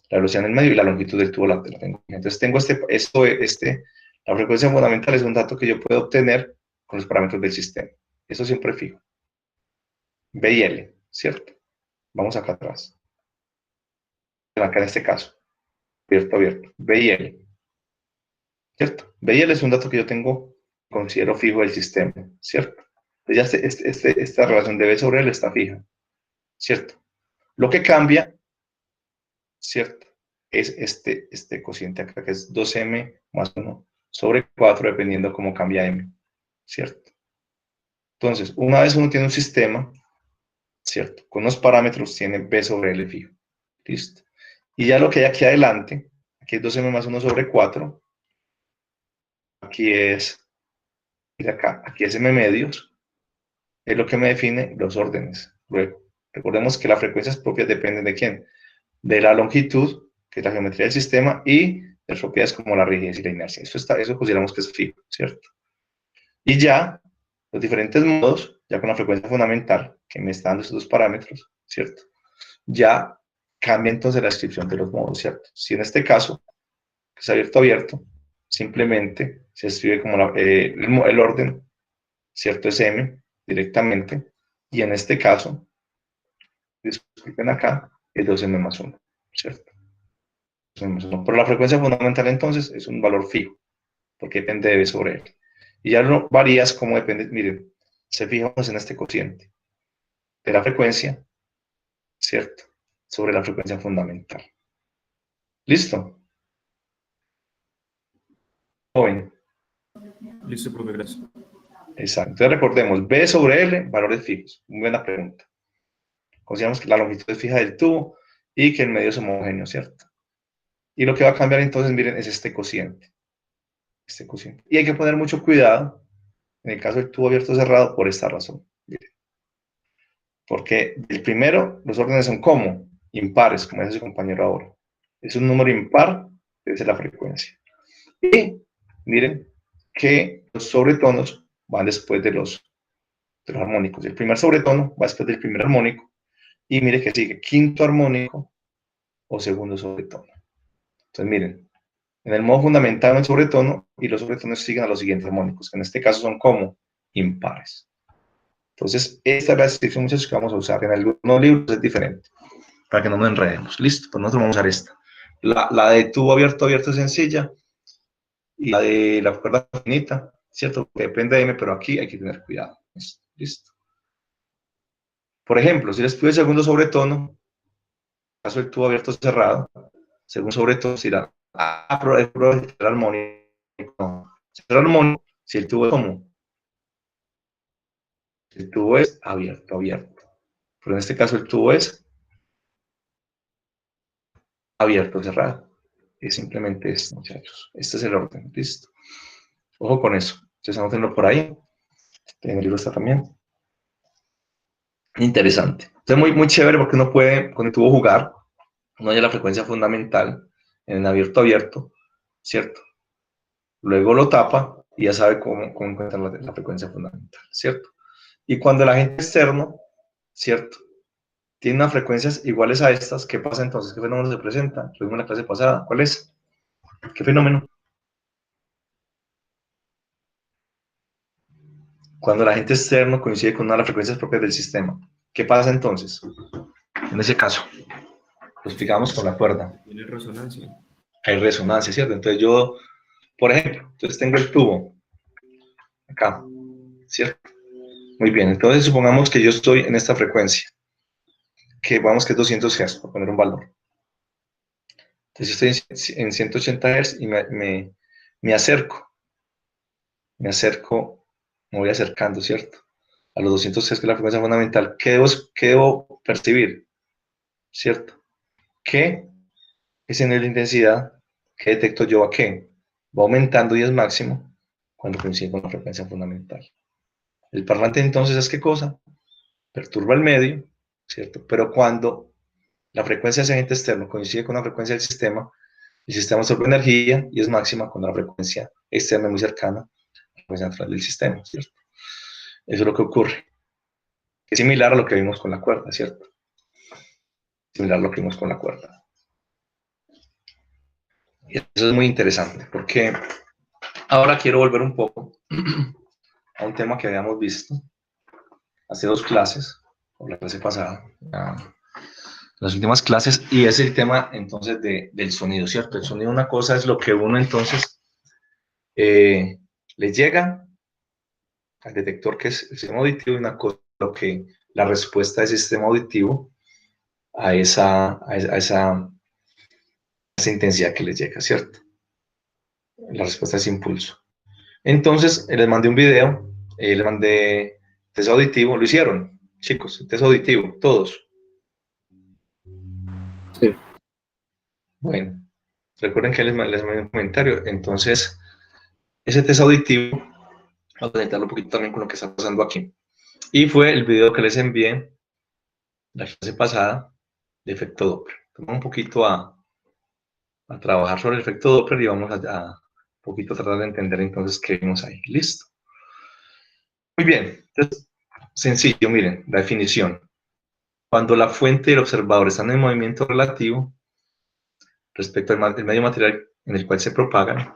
La velocidad en el medio y la longitud del tubo la tengo. Entonces, tengo la frecuencia fundamental es un dato que yo puedo obtener con los parámetros del sistema. Eso siempre es fijo. B y L, ¿cierto? Vamos acá atrás. Acá en este caso. Abierto, abierto. B y L. ¿Cierto? B y L es un dato que yo tengo, considero fijo del sistema, ¿cierto? Entonces ya esta relación de B sobre L está fija, ¿cierto? Lo que cambia, ¿cierto? es este cociente acá, que es 2m más 1 sobre 4, dependiendo cómo cambia m, ¿cierto? Entonces, una vez uno tiene un sistema, ¿cierto? Con unos parámetros tiene b sobre l fijo, ¿listo? Y ya lo que hay aquí adelante, aquí es 2m más 1 sobre 4, aquí es, mira acá, aquí es m medios, es lo que me define los órdenes. Luego, recordemos que las frecuencias propias dependen de quién, de la longitud, que es la geometría del sistema, y de las propiedades como la rigidez y la inercia. Eso consideramos que es fijo, ¿cierto? Y ya, los diferentes modos, ya con la frecuencia fundamental, que me está dando estos dos parámetros, ¿cierto? Ya cambia entonces la descripción de los modos, ¿cierto? Si en este caso, que es abierto, simplemente se escribe como el orden, ¿cierto? Es m directamente, y en este caso, disculpen acá, es 2m más 1, ¿cierto? Pero la frecuencia fundamental entonces es un valor fijo, porque depende de b sobre l. Y ya no varías como depende, miren, se fijamos en este cociente de la frecuencia, ¿cierto? Sobre la frecuencia fundamental. ¿Listo? Joven. Listo, profe, gracias. Exacto. Entonces recordemos, B sobre L, valores fijos. Muy buena pregunta. Consideramos que la longitud es fija del tubo y que el medio es homogéneo, ¿cierto? Y lo que va a cambiar entonces, miren, es este cociente. Este cociente. Y hay que poner mucho cuidado en el caso del tubo abierto o cerrado por esta razón. Miren. Porque el primero, los órdenes son como impares, como dice su compañero ahora. Es un número impar, debe ser la frecuencia. Y miren que los sobretonos van después de los armónicos. El primer sobretono va después del primer armónico. Y mire que sigue quinto armónico o segundo sobretono. Entonces miren, en el modo fundamental no hay sobretono y los sobretonos siguen a los siguientes armónicos, que en este caso son como impares. Entonces, esta es la descripción, muchachos, que vamos a usar. En algunos libros es diferente, para que no nos enredemos. Listo, pues nosotros vamos a usar esta. La de tubo abierto es sencilla, y la de la cuerda finita, ¿cierto? Depende de M, pero aquí hay que tener cuidado. Listo. Por ejemplo, si les pido el segundo sobretono, en el caso del tubo abierto cerrado, segundo sobretono será el armónico. El armónico, si el tubo es común, el tubo es abierto. Pero en este caso el tubo es abierto, cerrado. Es simplemente esto, muchachos. Este es el orden, listo. Ojo con eso. Entonces, anótenlo por ahí. En el libro está también. Interesante. Entonces, muy chévere porque uno puede, con el tubo jugar, uno haya la frecuencia fundamental en el abierto, ¿cierto? Luego lo tapa y ya sabe cómo encontrar la frecuencia fundamental, ¿cierto? Y cuando el agente externo, ¿cierto? Tiene unas frecuencias iguales a estas, ¿qué pasa entonces? ¿Qué fenómeno se presenta? Lo vimos en la clase pasada. ¿Cuál es? ¿Qué fenómeno? Cuando el agente externo coincide con una de las frecuencias propias del sistema. ¿Qué pasa entonces? En ese caso, lo explicamos con la cuerda. Tiene resonancia. Hay resonancia, ¿cierto? Entonces yo, por ejemplo, entonces tengo el tubo acá, ¿cierto? Muy bien, entonces supongamos que yo estoy en esta frecuencia, que vamos que es 200 Hz, por poner un valor. Entonces estoy en 180 Hz y me acerco, me voy acercando, ¿cierto? A los 200 Hz, que es la frecuencia fundamental. ¿Qué debo percibir? ¿Cierto? Que ese nivel de intensidad, ¿qué detecto yo a qué? Va aumentando y es máximo cuando coincide con la frecuencia fundamental. El parlante entonces es ¿qué cosa? Perturba el medio, ¿cierto? Pero cuando la frecuencia de ese agente externo coincide con la frecuencia del sistema, el sistema absorbe energía y es máxima cuando la frecuencia externa es muy cercana a la frecuencia natural del sistema, ¿cierto? Eso es lo que ocurre. Es similar a lo que vimos con la cuerda, ¿cierto? Similar a lo que vimos con la cuerda. Y eso es muy interesante, porque ahora quiero volver un poco a un tema que habíamos visto hace 2 clases, o la clase pasada, las últimas clases, y es el tema entonces del sonido, ¿cierto? El sonido, una cosa es lo que uno entonces le llega al detector, que es el sistema auditivo, y una cosa es lo que la respuesta del sistema auditivo a esa esa intensidad que les llega, ¿cierto? La respuesta es impulso. Entonces, les mandé un video, les mandé test auditivo, lo hicieron, chicos, test auditivo, todos. Sí. Bueno, recuerden que les mandé un comentario, entonces, ese test auditivo, vamos a conectarlo un poquito también con lo que está pasando aquí. Y fue el video que les envié la clase pasada de efecto Doppler. Vamos un poquito a trabajar sobre el efecto Doppler y vamos a un poquito tratar de entender entonces qué vimos ahí. Listo. Muy bien. Entonces, sencillo, miren, la definición. Cuando la fuente y el observador están en movimiento relativo respecto al medio material en el cual se propagan,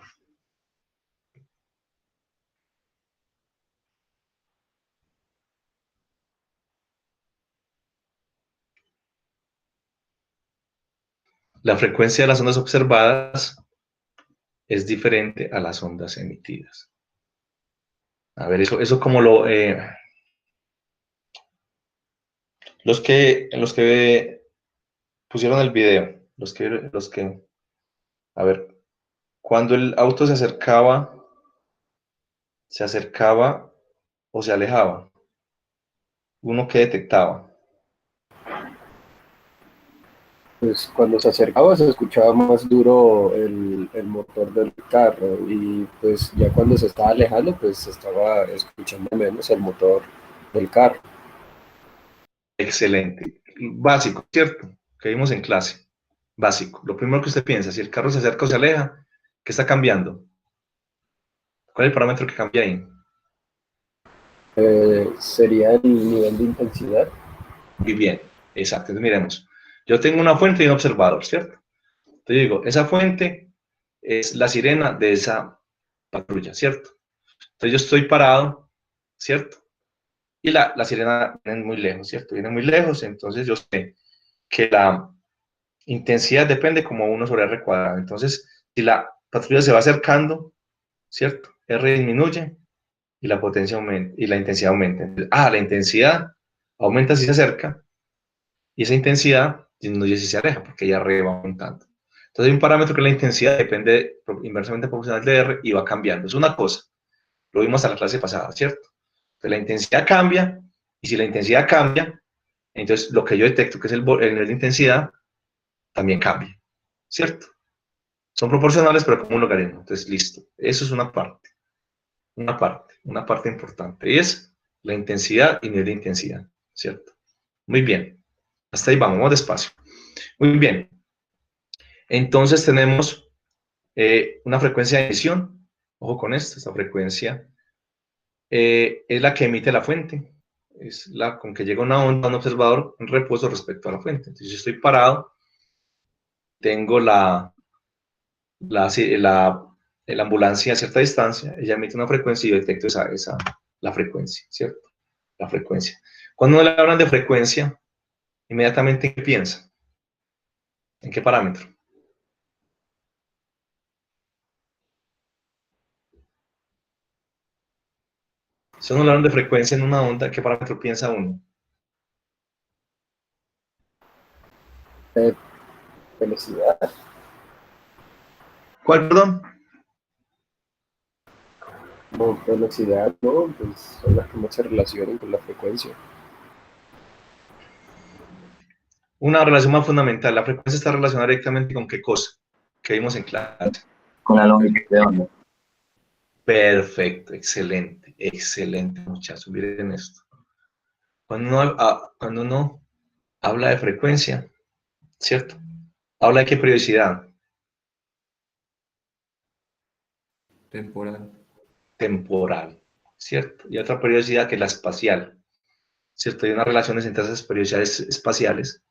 la frecuencia de las ondas observadas es diferente a las ondas emitidas. A ver, eso como los que pusieron el video, a ver, cuando el auto se acercaba o se alejaba, uno que detectaba. Pues cuando se acercaba se escuchaba más duro el motor del carro y pues ya cuando se estaba alejando pues se estaba escuchando menos el motor del carro. Excelente. Básico, ¿cierto? Que vimos en clase. Básico. Lo primero que usted piensa, si el carro se acerca o se aleja, ¿qué está cambiando? ¿Cuál es el parámetro que cambia ahí? Sería el nivel de intensidad. Muy bien, exacto. Entonces miremos. Yo tengo una fuente y un observador, ¿cierto? Entonces yo digo, esa fuente es la sirena de esa patrulla, ¿cierto? Entonces yo estoy parado, ¿cierto? Y la sirena viene muy lejos, ¿cierto? Viene muy lejos, entonces yo sé que la intensidad depende como 1 sobre R cuadrado. Entonces, si la patrulla se va acercando, ¿cierto? R disminuye y la potencia aumenta y la intensidad aumenta. Entonces, la intensidad aumenta si se acerca y esa intensidad disminuye si se aleja, porque ya R va aumentando. Entonces hay un parámetro que la intensidad depende inversamente proporcional de R y va cambiando. Es una cosa, lo vimos hasta la clase pasada, ¿cierto? Entonces la intensidad cambia y si la intensidad cambia, entonces lo que yo detecto que es el nivel de intensidad también cambia, ¿cierto? Son proporcionales, pero como un logaritmo. Entonces, listo. Eso es una parte importante. Y es la intensidad y nivel de intensidad, ¿cierto? Muy bien. Hasta ahí vamos despacio. Muy bien. Entonces tenemos una frecuencia de emisión. Ojo con esto, esta frecuencia es la que emite la fuente. Es la con que llega una onda a un observador en reposo respecto a la fuente. Entonces, yo estoy parado, tengo la ambulancia a cierta distancia, ella emite una frecuencia y yo detecto la frecuencia, ¿cierto? La frecuencia. Cuando le hablan de frecuencia, inmediatamente ¿en qué piensa? ¿En qué parámetro? Si uno le hablan de frecuencia en una onda, ¿qué parámetro piensa uno? Velocidad. ¿Cuál, perdón? No, velocidad, no, pues son las que más se relacionan con la frecuencia. Una relación más fundamental. La frecuencia está relacionada directamente con qué cosa que vimos en clase. Con la longitud de onda. Perfecto, excelente, excelente, muchachos. Miren esto. Cuando uno habla de frecuencia, ¿cierto? Habla de qué periodicidad. Temporal. Temporal, ¿cierto? Y otra periodicidad que es la espacial, ¿cierto? Hay unas relaciones entre esas periodicidades espaciales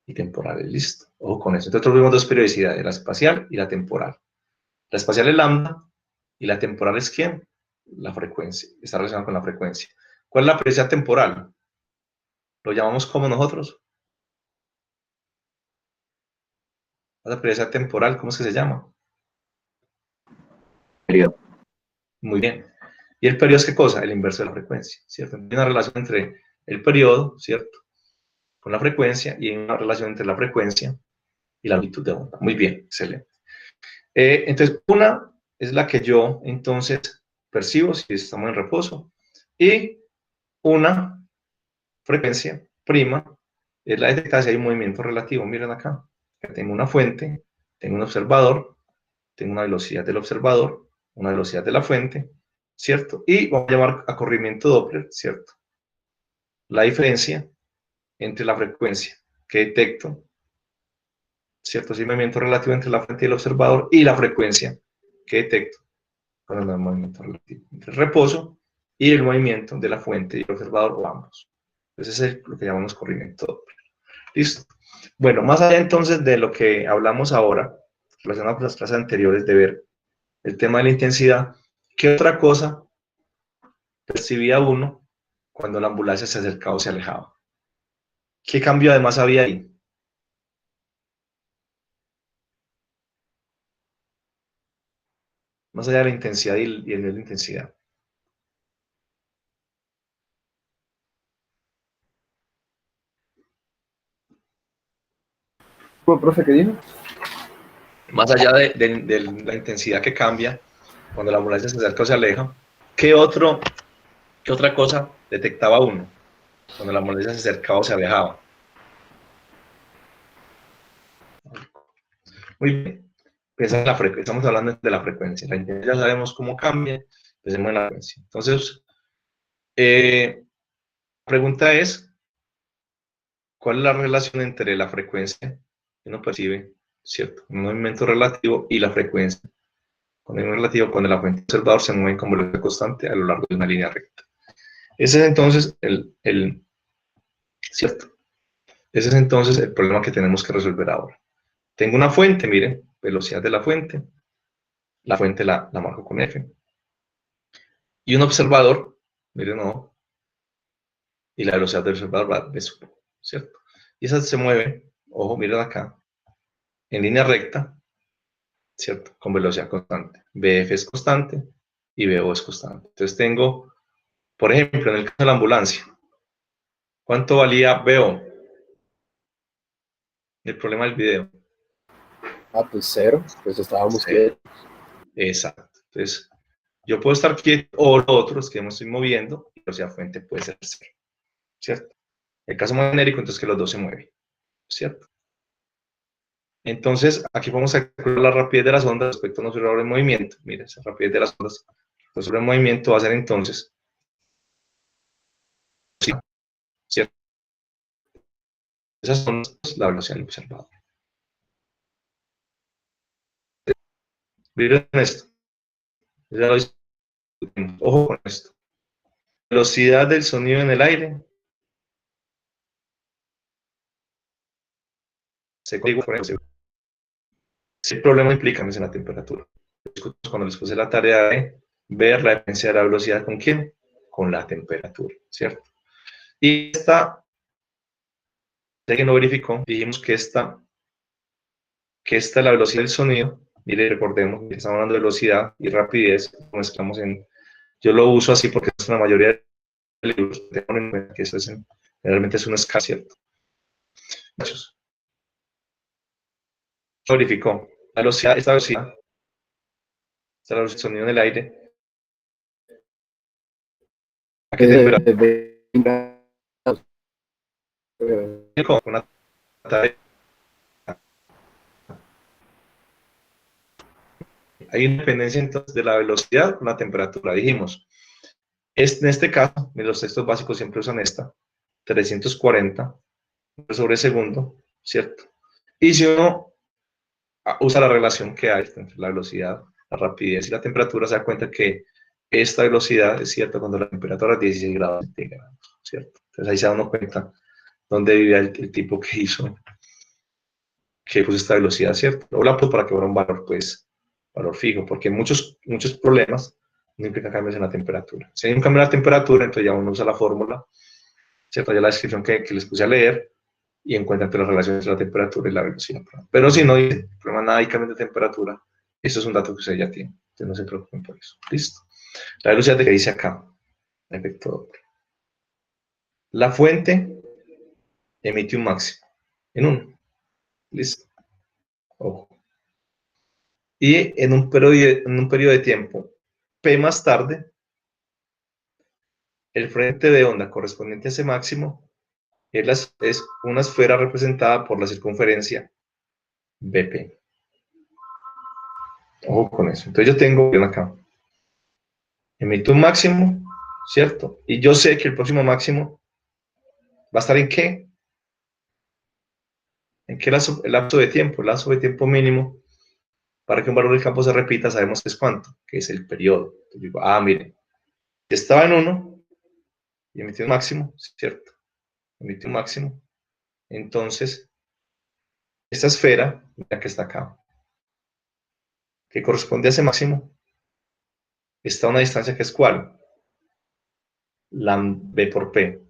y temporales, listo. Ojo con eso. Entonces tuvimos dos periodicidades, la espacial y la temporal. La espacial es lambda y la temporal es ¿quién? La frecuencia, está relacionada con la frecuencia. ¿Cuál es la periodicidad temporal? ¿Lo llamamos como nosotros? La periodicidad temporal, ¿cómo es que se llama? Periodo. Muy bien. ¿Y el periodo es qué cosa? El inverso de la frecuencia, ¿cierto? Hay una relación entre el periodo, ¿cierto? Con la frecuencia y hay una relación entre la frecuencia y la longitud de onda. Muy bien, excelente. Entonces, una es la que yo entonces percibo si estamos en reposo, y una frecuencia prima es la detectada si hay un movimiento relativo. Miren acá, tengo una fuente, tengo un observador, tengo una velocidad del observador, una velocidad de la fuente, ¿cierto? Y vamos a llamar a corrimiento Doppler, ¿cierto? La diferencia entre la frecuencia que detecto, ¿cierto? Es el movimiento relativo entre la fuente y el observador, y la frecuencia que detecto con el movimiento relativo entre el reposo y el movimiento de la fuente y el observador, o ambos. Entonces, ese es lo que llamamos corrimiento Doppler. ¿Listo? Bueno, más allá entonces de lo que hablamos ahora, relacionado con las clases anteriores, de ver el tema de la intensidad, ¿qué otra cosa percibía uno cuando la ambulancia se acercaba o se alejaba? ¿Qué cambio además había ahí? Más allá de la intensidad y el nivel de intensidad. ¿Cómo, profe, qué dijo? Más allá de la intensidad que cambia cuando la ambulancia se acerca o se aleja, ¿qué otra cosa detectaba uno cuando la ambulancia se acercaba o se alejaba? Muy bien. Esa es la frecuencia. Estamos hablando de la frecuencia. La intensidad ya sabemos cómo cambia, pensemos en la frecuencia. Entonces, la pregunta es, ¿cuál es la relación entre la frecuencia que uno percibe, ¿cierto? Un movimiento relativo y la frecuencia. Con el relativo, cuando la fuente observador se mueve con velocidad constante a lo largo de una línea recta. Ese es entonces ¿cierto? Ese es entonces el problema que tenemos que resolver ahora. Tengo una fuente, miren, velocidad de la fuente la marco con F. Y un observador, miren, no, y la velocidad del observador va de su, ¿cierto? Y esa se mueve, ojo, miren acá, en línea recta, ¿cierto? Con velocidad constante. BF es constante y BO es constante. Entonces tengo, por ejemplo, en el caso de la ambulancia, ¿cuánto valía BO? El problema del video. Ah, pues cero, pues estábamos Cero. quietos. Exacto. Entonces, yo puedo estar quieto o lo otro es que me estoy moviendo y la velocidad fuente puede ser cero, ¿cierto? El caso más genérico, entonces que los dos se mueven, ¿cierto? Entonces, aquí vamos a calcular la rapidez de las ondas respecto a nuestro error en movimiento. Mira, esa rapidez de las ondas sobre el movimiento va a ser entonces, ¿cierto? Esas son la velocidad del observador. Miren esto. Ya lo discutimos. Ojo con esto. Velocidad del sonido en el aire. Se código por ejemplo. Si el problema implica en la temperatura. Cuando les puse la tarea de ver la diferencia de la velocidad con quién, con la temperatura, ¿cierto? Y esta, ya que no verificó, dijimos que esta es la velocidad del sonido. Mire, recordemos que estamos hablando de velocidad y rapidez, mezclamos yo lo uso así porque es la mayoría de libros que eso realmente es una escala, ¿cierto? Verificó la velocidad, esta velocidad del sonido en el aire. ¿A qué temperatura? Con una tarea. Hay una dependencia entonces de la velocidad con la temperatura. Dijimos, en este caso, los textos básicos siempre usan esta, 340 sobre segundo, ¿cierto? Y si uno usa la relación que hay entre la velocidad, la rapidez y la temperatura, se da cuenta que esta velocidad es cierta cuando la temperatura es 16 grados centígrados, ¿cierto? Entonces ahí se da uno cuenta dónde vivía el tipo que puso esta velocidad, ¿cierto? O la puso para que fuera un valor, pues, valor fijo, porque muchos problemas no implican cambios en la temperatura. Si hay un cambio en la temperatura, entonces ya uno usa la fórmula, ¿cierto? Ya la descripción que les puse a leer y encuentra entre las relaciones entre la temperatura y la velocidad. Pero si no dice, problema nada, hay cambio de temperatura, eso es un dato que ustedes ya tienen, entonces no se preocupen por eso. ¿Listo? La velocidad de que dice acá, efecto Doppler. La fuente emite un máximo en 1. ¿Listo? Ojo. Y en un periodo de tiempo P más tarde, el frente de onda correspondiente a ese máximo es una esfera representada por la circunferencia BP. Ojo con eso. Entonces yo tengo acá, emito un máximo, ¿cierto? Y yo sé que el próximo máximo va a estar ¿en qué? ¿En qué lapso de tiempo? El lapso de tiempo mínimo para que un valor del campo se repita, sabemos que es cuánto, que es el periodo. Entonces digo, miren, estaba en 1 y emití un máximo, ¿cierto? Emití un máximo. Entonces, esta esfera, mira que está acá, que corresponde a ese máximo, está a una distancia que es ¿cuál? Lambda B por P.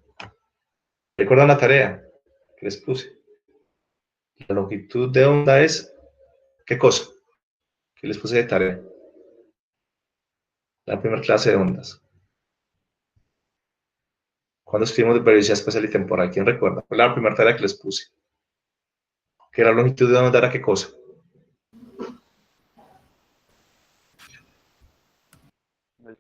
¿Recuerdan la tarea que les puse? La longitud de onda es, ¿qué cosa? Que les puse de tarea. La primera clase de ondas. Cuando escribimos de periodicidad espacial y temporal, ¿quién recuerda? Fue la primera tarea que les puse. Que la longitud de onda era ¿qué cosa?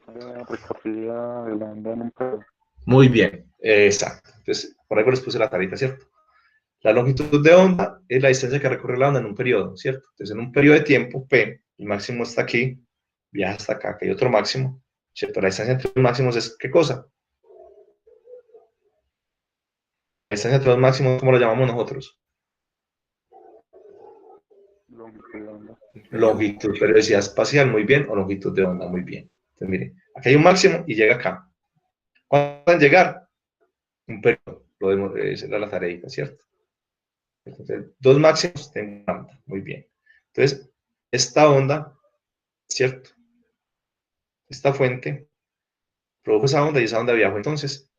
La recorrida de la onda en un periodo. Muy bien, exacto. Entonces, por ahí les puse la tarita, ¿cierto? La longitud de onda es la distancia que recorre la onda en un periodo, ¿cierto? Entonces, en un periodo de tiempo, P, el máximo está aquí, viaja hasta acá, aquí hay otro máximo, ¿cierto? La distancia entre los máximos es ¿qué cosa? La distancia entre los máximos, ¿cómo lo llamamos nosotros? Longitud de onda. Longitud, periodicidad espacial, muy bien, o longitud de onda, muy bien. Entonces, miren, aquí hay un máximo y llega acá. ¿Cuándo van a llegar? Un periodo, esa era la tareita, ¿cierto? Entonces, dos máximos tengo una onda, muy bien. Entonces, esta onda, ¿cierto? Esta fuente produjo esa onda y esa onda viajó entonces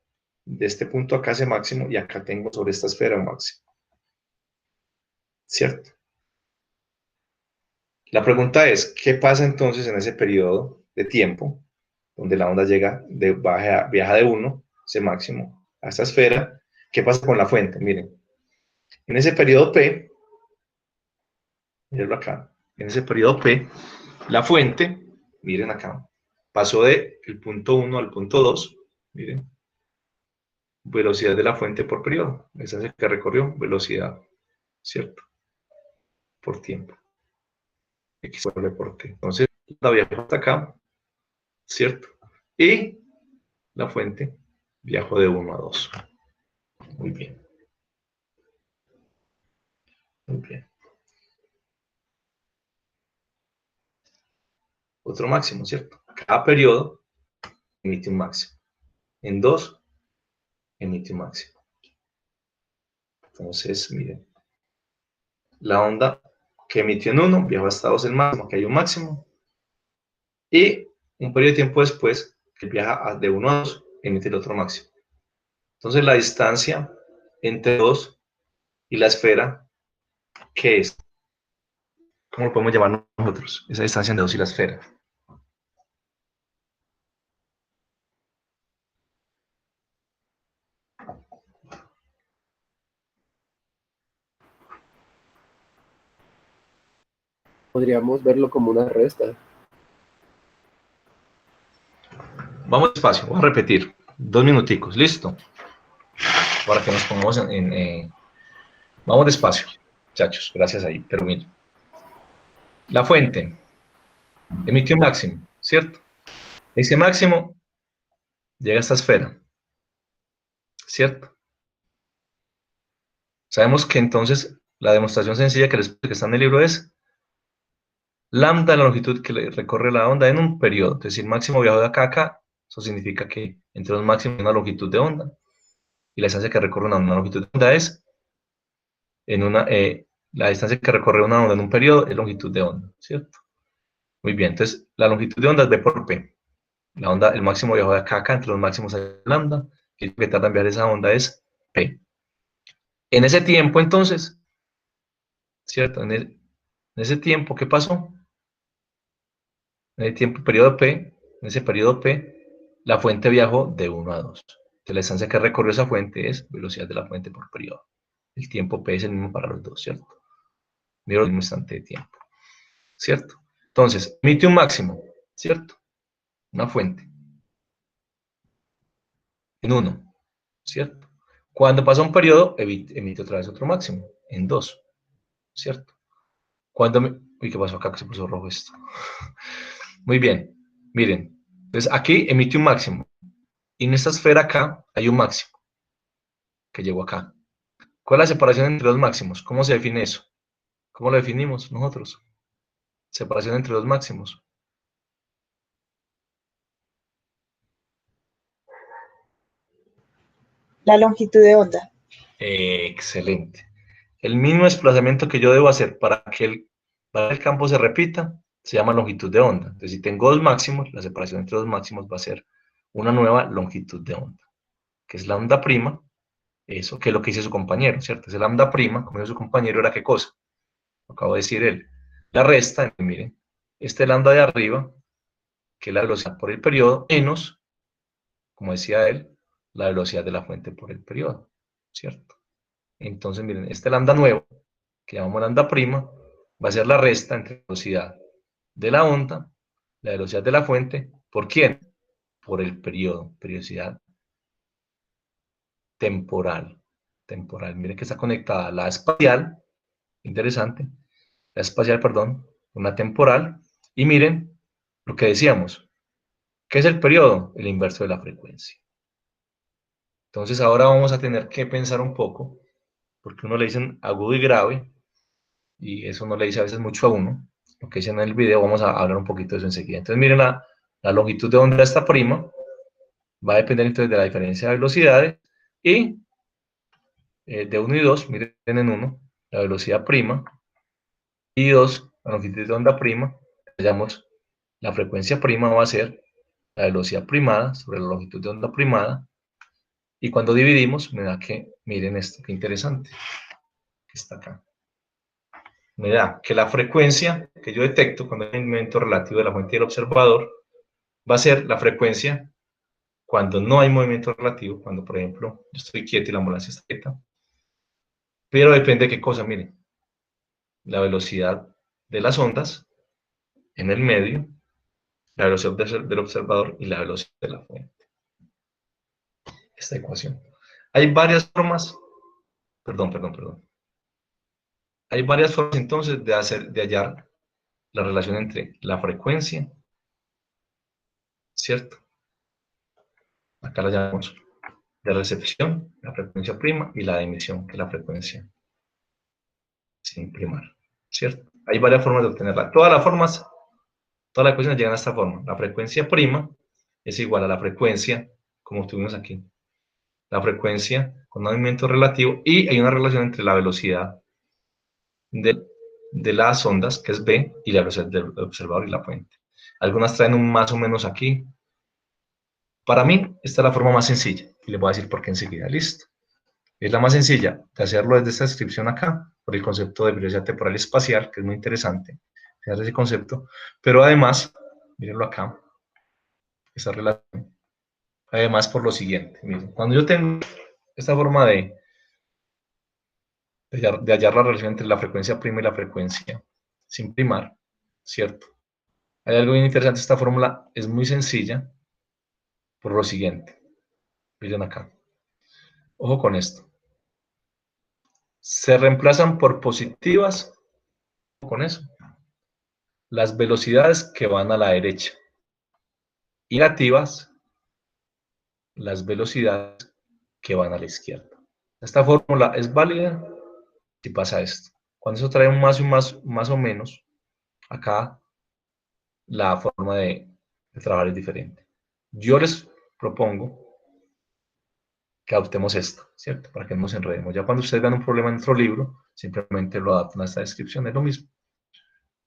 de este punto acá ese máximo y acá tengo sobre esta esfera un máximo. ¿Cierto? La pregunta es, ¿qué pasa entonces en ese periodo de tiempo donde la onda viaja de 1, ese máximo, a esta esfera? ¿Qué pasa con la fuente? Miren, en ese periodo P, mirenlo acá, en ese periodo P, la fuente, miren acá, pasó del punto 1 al punto 2, miren, velocidad de la fuente por periodo, esa es el que recorrió, velocidad, ¿cierto? Por tiempo. X por T. Entonces, la viajó hasta acá, ¿cierto? Y la fuente viajó de 1 a 2. Muy bien. Muy bien. Otro máximo, ¿cierto? Cada periodo emite un máximo. En 2 emite un máximo. Entonces, miren. La onda que emitió en 1 viajó hasta 2 el máximo, que hay un máximo. Y un periodo de tiempo después, que viaja de 1 a 2, emite el otro máximo. Entonces, la distancia entre 2 y la esfera, ¿qué es? ¿Cómo lo podemos llamar nosotros? Esa distancia entre 2 y la esfera. Podríamos verlo como una resta. Vamos despacio, voy a repetir. 2 minuticos, listo. Para que nos pongamos vamos despacio, muchachos, gracias ahí, pero miren. La fuente emite un máximo, ¿cierto? Ese máximo llega a esta esfera, ¿cierto? Sabemos que entonces la demostración sencilla que está en el libro es lambda, la longitud que le recorre la onda en un periodo. Es decir, máximo viajó de acá a acá, eso significa que entre los máximos hay una longitud de onda. Y la distancia que recorre una longitud de onda es la distancia que recorre una onda en un periodo es longitud de onda, ¿cierto? Muy bien, entonces la longitud de onda es B por P. La onda, el máximo viajó de acá a acá, entre los máximos hay lambda, y lo que tarda en viajar esa onda es P. En ese tiempo, entonces, ¿cierto? En ese tiempo, ¿qué pasó? En el tiempo, periodo P, en ese periodo P, la fuente viajó de 1 a 2. Entonces la distancia que recorrió esa fuente es velocidad de la fuente por periodo. El tiempo P es el mismo para los dos, ¿cierto? miro el mismo instante de tiempo, ¿cierto? Entonces, emite un máximo, ¿cierto? Una fuente. En 1, ¿cierto? Cuando pasa un periodo, emite otra vez otro máximo, en 2, ¿cierto? Uy, ¿qué pasó acá que se puso rojo esto? Muy bien, miren. Entonces, aquí emite un máximo. Y en esta esfera acá hay un máximo que llegó acá. ¿Cuál es la separación entre los máximos? ¿Cómo se define eso? ¿Cómo lo definimos nosotros? Separación entre los máximos. La longitud de onda. Excelente. El mismo desplazamiento que yo debo hacer para que el campo se repita se llama longitud de onda. Entonces, si tengo dos máximos, la separación entre dos máximos va a ser una nueva longitud de onda, que es lambda prima, eso que es lo que dice su compañero, ¿cierto? Ese lambda prima, como dice su compañero, era ¿qué cosa? Lo acabo de decir él. La resta, miren, este lambda de arriba, que es la velocidad por el periodo, menos, como decía él, la velocidad de la fuente por el periodo, ¿cierto? Entonces, miren, este lambda nuevo, que llamamos lambda prima, va a ser la resta entre la velocidad de la onda, la velocidad de la fuente, ¿por quién? Por el periodo, periodicidad temporal. Temporal, miren que está conectada la espacial, interesante, la espacial, perdón, una temporal, y miren lo que decíamos, ¿qué es el periodo? El inverso de la frecuencia. Entonces ahora vamos a tener que pensar un poco, porque uno le dicen agudo y grave, y eso no le dice a veces mucho a uno. Lo que dicen en el video, vamos a hablar un poquito de eso enseguida. Entonces miren la longitud de onda de esta prima, va a depender entonces de la diferencia de velocidades, y de 1 y 2, miren en 1, la velocidad prima, y 2, la longitud de onda prima, digamos, la frecuencia prima va a ser la velocidad primada sobre la longitud de onda primada, y cuando dividimos, me da que, miren esto, qué interesante, que está acá. Me da que la frecuencia que yo detecto cuando hay un movimiento relativo de la fuente y del observador va a ser la frecuencia cuando no hay movimiento relativo, cuando por ejemplo yo estoy quieto y la ambulancia está quieta, pero depende de qué cosa, miren, la velocidad de las ondas en el medio, la velocidad del observador y la velocidad de la fuente. Esta ecuación. Hay varias formas, perdón. Hay varias formas entonces de hallar la relación entre la frecuencia, ¿cierto? Acá la llamamos de recepción, la frecuencia prima, y la de emisión, que es la frecuencia sin primar, ¿cierto? Hay varias formas de obtenerla. Todas las ecuaciones llegan a esta forma. La frecuencia prima es igual a la frecuencia, como tuvimos aquí, la frecuencia con un movimiento relativo, y hay una relación entre la velocidad de las ondas, que es v, y la velocidad del observador y la fuente. Algunas traen un más o menos aquí. Para mí, esta es la forma más sencilla, y les voy a decir por qué enseguida. Listo. Es la más sencilla de hacerlo desde esta descripción acá, por el concepto de velocidad temporal y espacial, que es muy interesante, ese concepto, pero además, mírenlo acá, esa relación, además por lo siguiente, miren, cuando yo tengo esta forma de hallar la relación entre la frecuencia prima y la frecuencia sin primar, ¿cierto? Hay algo bien interesante, esta fórmula es muy sencilla por lo siguiente, miren acá, ojo con esto, se reemplazan por positivas, con eso, las velocidades que van a la derecha y negativas las velocidades que van a la izquierda. Esta fórmula es válida si pasa esto. Cuando eso trae un más y un más o menos, acá la forma de trabajar es diferente. Yo les propongo que adoptemos esto, ¿cierto? Para que no nos enredemos. Ya cuando ustedes vean un problema en otro libro, simplemente lo adaptan a esta descripción, es lo mismo.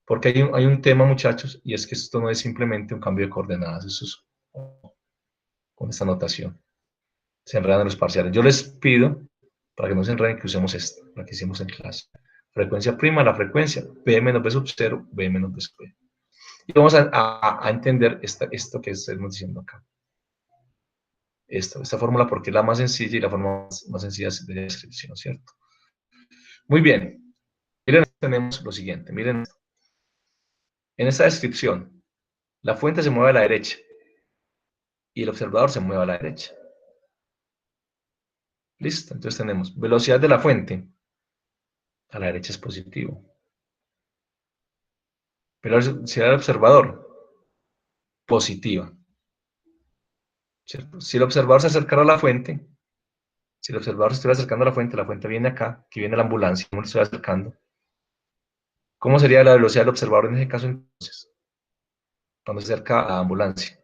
Porque hay un tema, muchachos, y es que esto no es simplemente un cambio de coordenadas, eso es con esta notación. Se enredan en los parciales. Yo les pido, para que no se enreden, que usemos esto, la que hicimos en clase. Frecuencia prima, la frecuencia, B menos B sub 0, B menos B sub B. Y vamos a entender esto que estamos diciendo acá. Esta fórmula porque es la más sencilla y la forma más sencilla de descripción, ¿cierto? Muy bien. Miren, tenemos lo siguiente, miren, en esta descripción, la fuente se mueve a la derecha y el observador se mueve a la derecha. Listo, entonces tenemos velocidad de la fuente, a la derecha es positivo. Velocidad del observador, positiva. ¿Cierto? Si el observador se acercara a la fuente, si el observador se estuviera acercando a la fuente viene acá, aquí viene la ambulancia, ¿cómo le estoy acercando? ¿Cómo sería la velocidad del observador en ese caso entonces? Cuando se acerca a la ambulancia.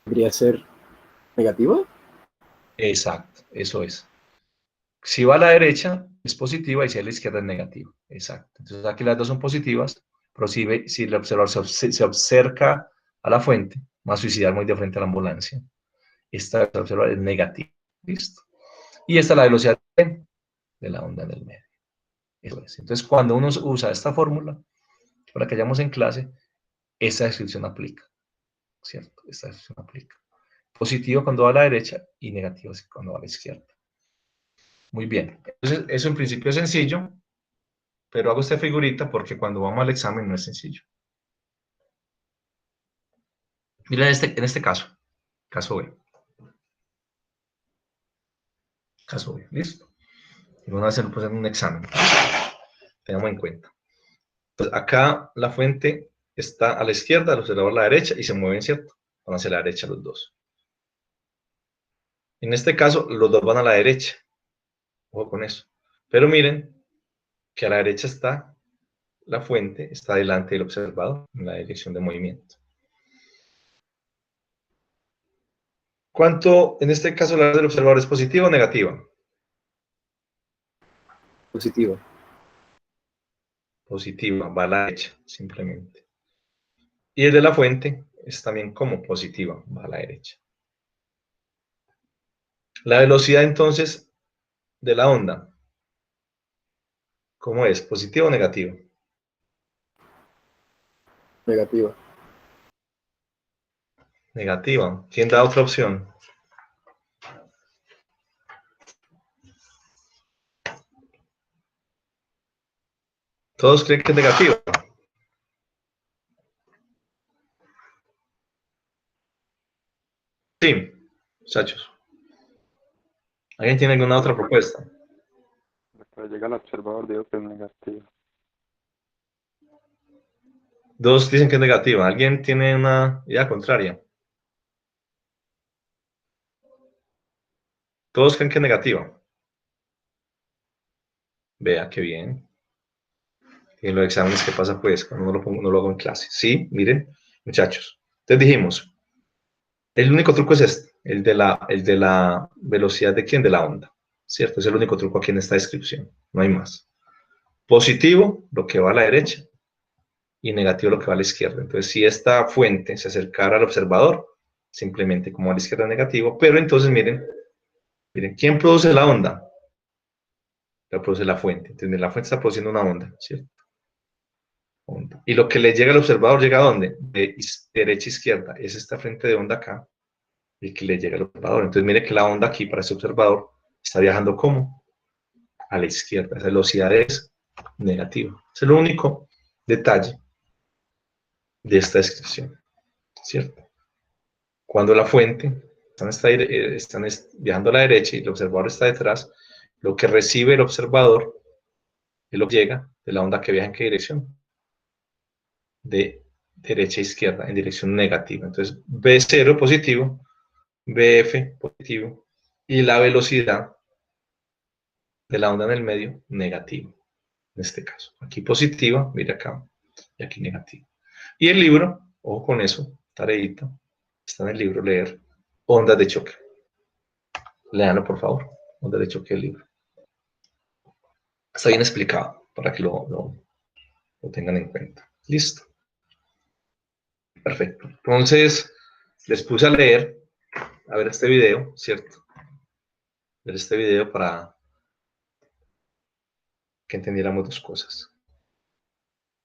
¿Debería ser negativa? Exacto, eso es. Si va a la derecha es positiva y si a la izquierda es negativa. Exacto. Entonces aquí las dos son positivas, pero si el observador se acerca a la fuente, va a suicidar muy de frente a la ambulancia. Esta observador es negativa. ¿Listo? Y esta es la velocidad de la onda en el medio. Eso es. Entonces cuando uno usa esta fórmula, para que hayamos en clase, esa descripción aplica. ¿Cierto? Esta descripción aplica. Positivo cuando va a la derecha y negativo cuando va a la izquierda. Muy bien. Entonces, eso en principio es sencillo, pero hago esta figurita porque cuando vamos al examen no es sencillo. Miren en este caso, caso B. Caso B, ¿listo? Y van a hacer pues, en un examen. Tengamos en cuenta. Pues acá la fuente está a la izquierda, el observador a la derecha y se mueven, ¿cierto? Van hacia la derecha los dos. En este caso, los dos van a la derecha. Ojo con eso. Pero miren que a la derecha está la fuente, está delante del observador en la dirección de movimiento. ¿Cuánto, en este caso, la del observador es positiva o negativa? Positiva. Positiva, va a la derecha, simplemente. Y el de la fuente es también como positiva, va a la derecha. La velocidad, entonces, de la onda, ¿cómo es? ¿Positiva o negativa? Negativa. Negativa. ¿Quién da otra opción? ¿Todos creen que es negativa? Sí, muchachos. ¿Alguien tiene alguna otra propuesta? Después llega el observador, digo que es negativo. Dos dicen que es negativa. ¿Alguien tiene una idea contraria? Todos creen que es negativa. Vea qué bien. Y en los exámenes, ¿qué pasa pues cuando no lo hago en clase? Sí, miren, muchachos. Entonces dijimos, el único truco es este, el de la velocidad de quién, de la onda. ¿Cierto? Es el único truco aquí en esta descripción. No hay más. Positivo, lo que va a la derecha, y negativo, lo que va a la izquierda. Entonces, si esta fuente se acercara al observador, simplemente como a la izquierda es negativo, pero entonces miren, ¿quién produce la onda? La produce la fuente. Entonces, la fuente está produciendo una onda, ¿cierto? Onda. Y lo que le llega al observador, ¿llega a dónde? De derecha a izquierda. Es esta frente de onda acá, el que le llega al observador. Entonces, mire que la onda aquí para ese observador está viajando ¿cómo? A la izquierda. Esa velocidad es negativa. Ese es el único detalle de esta descripción, ¿cierto? Cuando la fuente están viajando a la derecha y el observador está detrás, lo que recibe el observador es lo que llega de la onda que viaja en qué dirección? De derecha a izquierda, en dirección negativa. Entonces, B0 positivo, BF positivo, y la velocidad de la onda en el medio negativa, en este caso. Aquí positiva, mira acá, y aquí negativa. Y el libro, ojo con eso, tareita, está en el libro leer ondas de choque. Léanlo, por favor, ondas de choque del libro. Está bien explicado para que lo tengan en cuenta. Listo. Perfecto. Entonces, les puse a leer, a ver este video, ¿cierto? Ver este video para que entendiéramos dos cosas.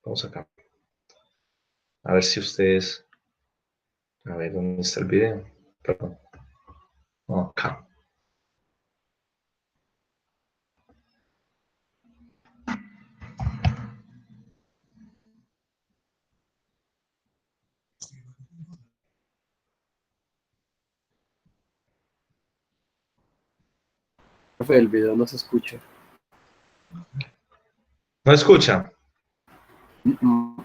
Vamos acá. A ver si ustedes... A ver, ¿dónde está el video? Perdón. No, acá. Profe, el video no se escucha. ¿No escucha? Mm.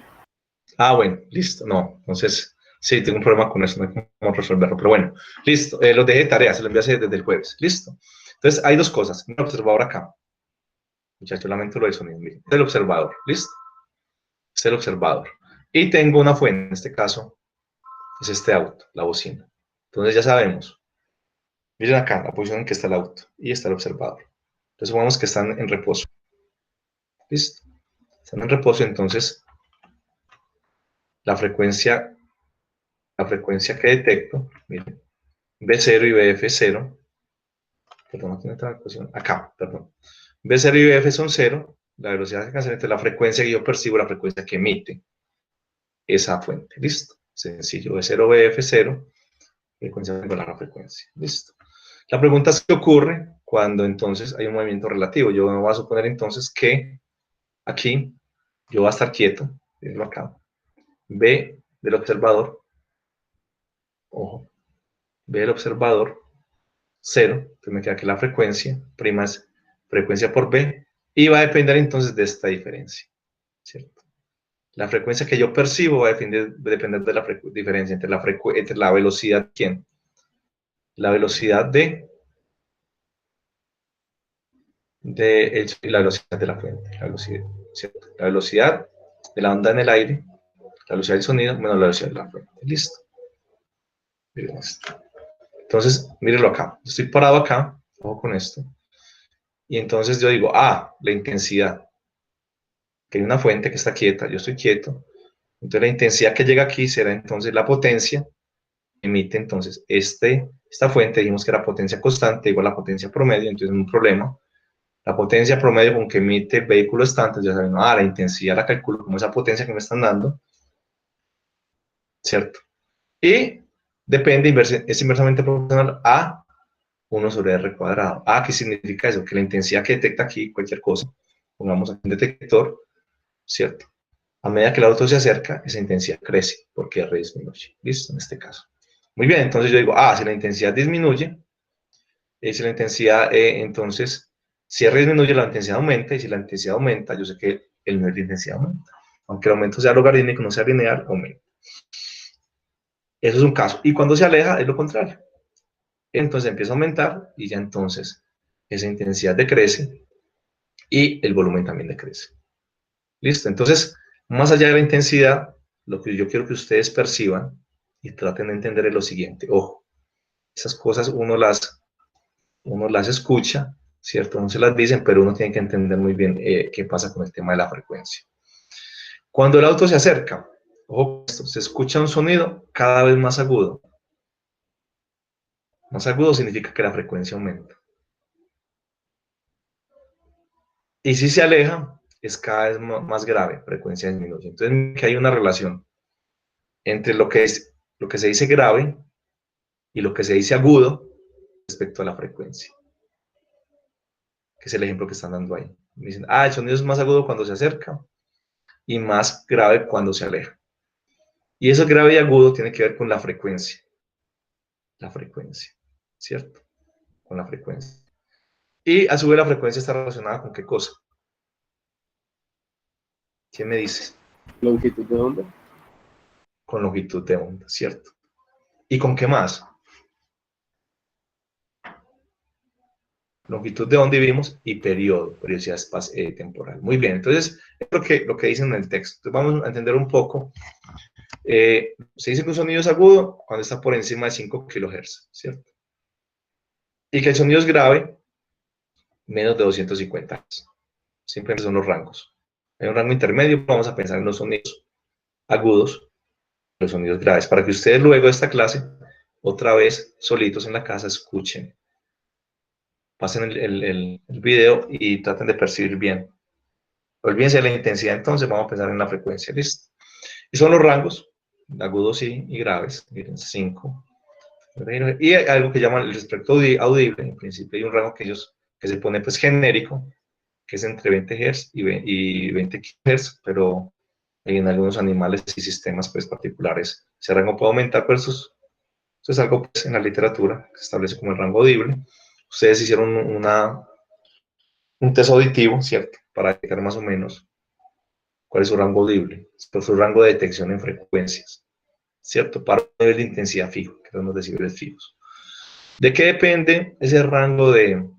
Ah, bueno, listo. No, entonces, sí, tengo un problema con eso, no hay cómo resolverlo. Pero bueno, listo. Lo dejé de tarea, se lo envié desde el jueves. Listo. Entonces, hay dos cosas. Un observador acá. Muchachos, lamento lo de sonido. Miren, este es el observador. ¿Listo? Este es el observador. Y tengo una fuente, en este caso, es este auto, la bocina. Entonces, ya sabemos. Miren acá, la posición en que está el auto. Y está el observador. Entonces, supongamos que están en reposo. ¿Listo? Están en reposo, entonces, la frecuencia que detecto, miren, B0 y BF0, perdón, aquí no está la ecuación, acá, perdón, B0 y BF son 0, la velocidad que cancela entre la frecuencia que yo percibo, la frecuencia que emite esa fuente, listo, sencillo, B0, BF0, frecuencia igual a la frecuencia, listo. La pregunta es qué ocurre cuando entonces hay un movimiento relativo. Yo me voy a suponer entonces que aquí yo voy a estar quieto, mirenlo acá, B del observador, ojo, B del observador, 0, entonces me queda que la frecuencia, prima es frecuencia por B, y va a depender entonces de esta diferencia, ¿cierto? La frecuencia que yo percibo va a depender de la diferencia entre la velocidad, ¿quién? La velocidad la velocidad de la fuente, la velocidad, ¿cierto? La velocidad de la onda en el aire, la velocidad del sonido, menos la velocidad de la fuente, listo. Miren esto. Entonces, mírenlo acá, yo estoy parado acá, ojo con esto, y entonces yo digo, la intensidad, que hay una fuente que está quieta, yo estoy quieto, entonces la intensidad que llega aquí será entonces la potencia, emite entonces esta fuente, dijimos que era potencia constante igual a la potencia promedio, entonces no hay un problema, la potencia promedio con que emite el vehículo estante, ya saben, la intensidad la calculo como esa potencia que me están dando, ¿cierto? Y depende, es inversamente proporcional a 1 sobre R cuadrado. ¿Qué significa eso? Que la intensidad que detecta aquí cualquier cosa, pongamos aquí un detector, ¿cierto? A medida que el auto se acerca, esa intensidad crece, porque R disminuye. ¿Listo? En este caso. Muy bien, entonces yo digo, si la intensidad disminuye, si la intensidad, entonces, si R disminuye, la intensidad aumenta, y si la intensidad aumenta, yo sé que el nivel de intensidad aumenta. Aunque el aumento sea logarítmico, no sea lineal, aumenta. Eso es un caso. Y cuando se aleja, es lo contrario. Entonces empieza a aumentar, y ya entonces esa intensidad decrece, y el volumen también decrece. ¿Listo? Entonces, más allá de la intensidad, lo que yo quiero que ustedes perciban y traten de entender es lo siguiente. Ojo, esas cosas uno las escucha, ¿cierto? No se las dicen, pero uno tiene que entender muy bien qué pasa con el tema de la frecuencia. Cuando el auto se acerca, ojo, se escucha un sonido cada vez más agudo. Más agudo significa que la frecuencia aumenta. Y si se aleja, es cada vez más grave, frecuencia disminuye. Entonces, que hay una relación entre lo que se dice grave y lo que se dice agudo respecto a la frecuencia, que es el ejemplo que están dando ahí. Me dicen, el sonido es más agudo cuando se acerca y más grave cuando se aleja. Y eso grave y agudo tiene que ver con la frecuencia, ¿cierto? Con la frecuencia. Y a su vez la frecuencia está relacionada con qué cosa. ¿Quién me dice? Longitud de onda. Con longitud de onda, ¿cierto? ¿Y con qué más? Longitud de onda y vimos, y periodo, periodicidad temporal. Muy bien, entonces, es lo que dicen en el texto. Entonces, vamos a entender un poco. Se dice que un sonido es agudo cuando está por encima de 5 kHz, ¿cierto? Y que el sonido es grave, menos de 250 Hz. Simplemente son los rangos. Hay un rango intermedio, vamos a pensar en los sonidos agudos, los sonidos graves, para que ustedes luego de esta clase, otra vez, solitos en la casa, escuchen. Pasen el video y traten de percibir bien. Olvídense de la intensidad, entonces vamos a pensar en la frecuencia, ¿listo? Y son los rangos, agudos y graves, miren, 5. Y hay algo que llaman el espectro audible, en principio hay un rango que se pone pues genérico, que es entre 20 Hz y 20 kHz, pero en algunos animales y sistemas pues particulares ese rango puede aumentar, pero eso es algo pues en la literatura que se establece como el rango audible. Ustedes hicieron una un test auditivo, ¿cierto? Para detectar más o menos cuál es su rango audible, su rango de detección en frecuencias, ¿cierto? Para un nivel de intensidad fijo, que son los decibeles fijos. ¿De qué depende ese rango de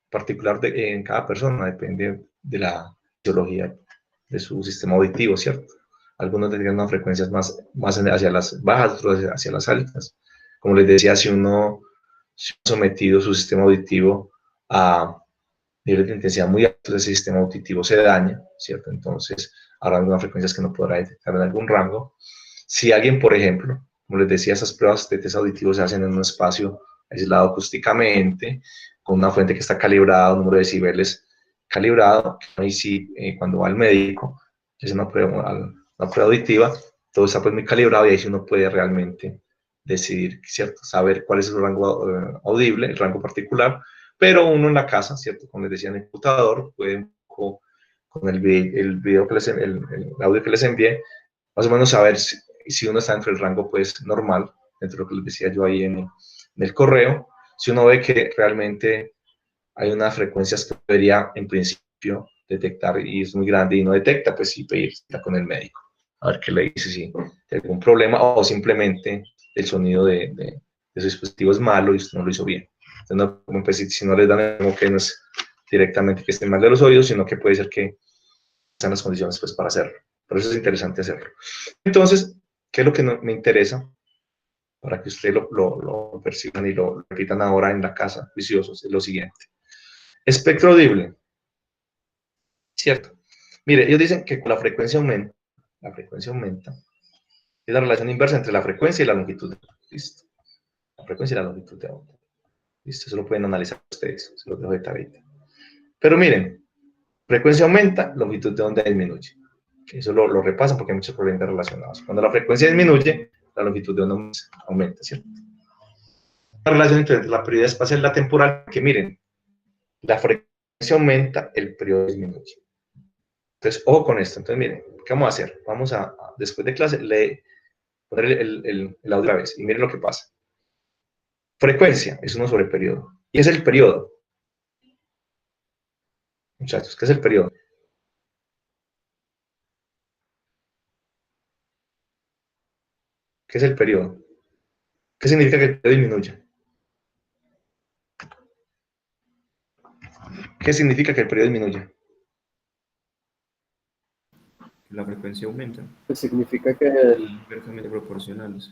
particular en cada persona? Depende de la fisiología de su sistema auditivo, ¿cierto? Algunos tendrían unas frecuencias más hacia las bajas, otros hacia las altas. Como les decía, si uno ha sometido su sistema auditivo a niveles de intensidad muy altos, ese sistema auditivo se daña, ¿cierto? Entonces, habrá algunas frecuencias que no podrá detectar en algún rango. Si alguien, por ejemplo, como les decía, esas pruebas de test auditivos se hacen en un espacio aislado acústicamente, con una fuente que está calibrada, un número de decibeles calibrado, y sí, cuando va al médico, es una prueba auditiva, todo está pues muy calibrado y ahí sí uno puede realmente decidir, ¿cierto? Saber cuál es el rango audible, el rango particular, pero uno en la casa, ¿cierto? Como les decía, en el computador, puede con el video que el audio que les envié, más o menos saber si uno está dentro del rango pues normal, dentro de lo que les decía yo ahí en el correo, si uno ve que realmente hay unas frecuencias que debería en principio detectar y es muy grande y no detecta, pues sí pedir cita con el médico, a ver qué le dice, si tiene algún problema o simplemente el sonido de su dispositivo es malo y usted no lo hizo bien. Entonces, no, pues, si no les dan como que no es directamente que esté mal de los oídos, sino que puede ser que están las condiciones pues para hacerlo. Por eso es interesante hacerlo. Entonces, ¿qué es lo que me interesa? Para que ustedes lo perciban y lo repitan ahora en la casa, viciosos, es lo siguiente. Espectro audible, ¿cierto? Mire, ellos dicen que con la frecuencia aumenta, es la relación inversa entre la frecuencia y la longitud de onda. ¿Listo? La frecuencia y la longitud de onda. ¿Listo? Eso lo pueden analizar ustedes, se lo dejo de tarea. Pero miren, frecuencia aumenta, longitud de onda disminuye. Eso lo repasan porque hay muchos problemas relacionados. Cuando la frecuencia disminuye, la longitud de onda aumenta, ¿cierto? La relación entre la prioridad espacial y la temporal, que miren, la frecuencia aumenta, el periodo disminuye. Entonces, ojo con esto. Entonces, miren, ¿qué vamos a hacer? Vamos a después de clase, poner el audio otra vez y miren lo que pasa. Frecuencia es 1 sobre periodo. ¿Y es el periodo? Muchachos, ¿qué es el periodo? ¿Qué es el periodo? ¿Qué significa que el periodo disminuya? ¿Qué significa que el periodo disminuya? La frecuencia aumenta. Pues significa que Inversamente proporcionales.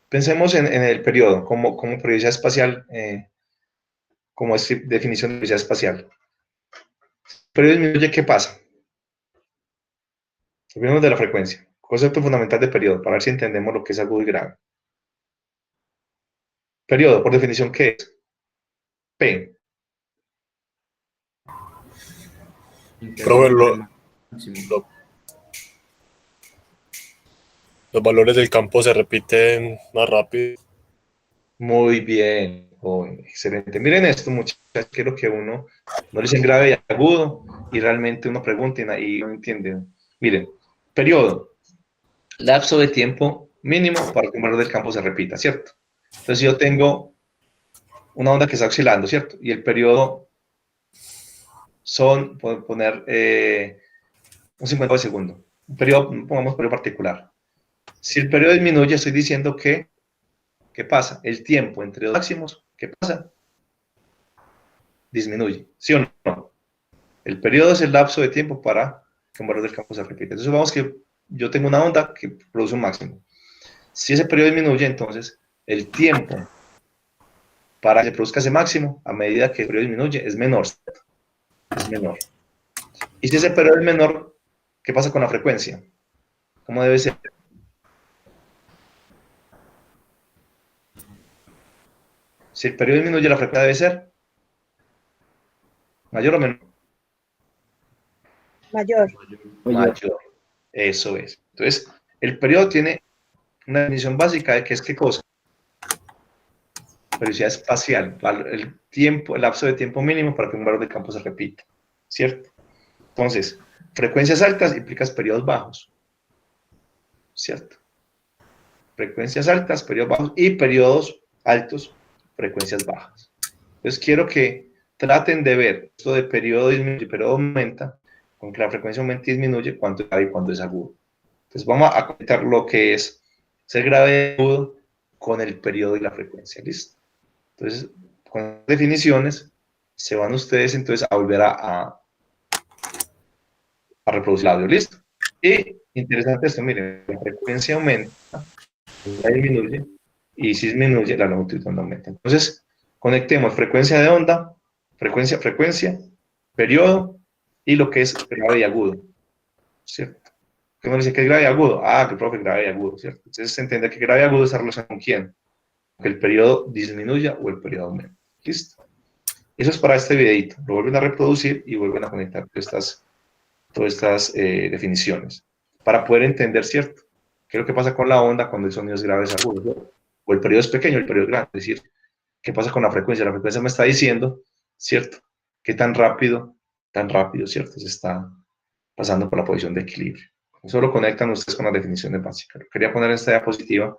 Pensemos en el periodo como periodicidad espacial, como es definición de periodicidad espacial. El periodo disminuye, ¿qué pasa? Hablemos de la frecuencia. Concepto fundamental de periodo, para ver si entendemos lo que es agudo y grave. Periodo, por definición, ¿qué es? P. Profe, Máximo. los valores del campo se repiten más rápido. Muy bien, excelente. Miren esto, muchachos, que es lo que uno no dicen grave y agudo, y realmente uno pregunta y no entienden. Miren, periodo, lapso de tiempo mínimo para que un valor del campo se repita, ¿cierto? Entonces yo tengo una onda que está oscilando, ¿cierto? Y el periodo son, puedo poner un 50 de segundo. Un periodo, pongamos periodo particular. Si el periodo disminuye, estoy diciendo que, ¿qué pasa? El tiempo entre dos máximos, ¿qué pasa? Disminuye, ¿sí o no? El periodo es el lapso de tiempo para que un valor del campo se repita. Entonces vamos que yo tengo una onda que produce un máximo. Si ese periodo disminuye, entonces el tiempo para que se produzca ese máximo, a medida que el periodo disminuye, es menor. Es menor. Y si ese periodo es menor, ¿qué pasa con la frecuencia? ¿Cómo debe ser? Si el periodo disminuye, la frecuencia debe ser mayor o menor. Mayor. Mayor. Eso es. Entonces, el periodo tiene una definición básica de que es qué cosa. Periodicidad espacial, el tiempo, el lapso de tiempo mínimo para que un valor de campo se repita, ¿cierto? Entonces, frecuencias altas implican periodos bajos, ¿cierto? Frecuencias altas, periodos bajos, y periodos altos, frecuencias bajas. Entonces quiero que traten de ver esto de periodo disminuye, periodo aumenta, con que la frecuencia aumenta y disminuye, cuánto es grave y cuánto es agudo. Entonces vamos a conectar lo que es ser grave y agudo con el periodo y la frecuencia, ¿listo? Entonces, con las definiciones, se van ustedes entonces a volver a reproducir el audio, ¿listo? Y interesante esto, miren, la frecuencia aumenta, la disminuye, y si disminuye, la longitud no aumenta. Entonces, conectemos frecuencia de onda, frecuencia, periodo, y lo que es grave y agudo, ¿cierto? ¿Qué uno dice que es grave y agudo? Ah, que profe, grave y agudo, ¿cierto? Entonces se entiende que grave y agudo está relacionado con quién, que el periodo disminuya o el periodo aumente. ¿Listo? Eso es para este videito. Lo vuelven a reproducir y vuelven a conectar todas estas definiciones para poder entender, ¿cierto? ¿Qué es lo que pasa con la onda cuando el sonido es grave, es agudo, ¿cierto? O el periodo es pequeño, el periodo es grande. Es decir, ¿qué pasa con la frecuencia? La frecuencia me está diciendo, ¿cierto? ¿Qué tan rápido, ¿cierto? Se está pasando por la posición de equilibrio. Eso lo conectan ustedes con las definiciones básicas. Lo quería poner en esta diapositiva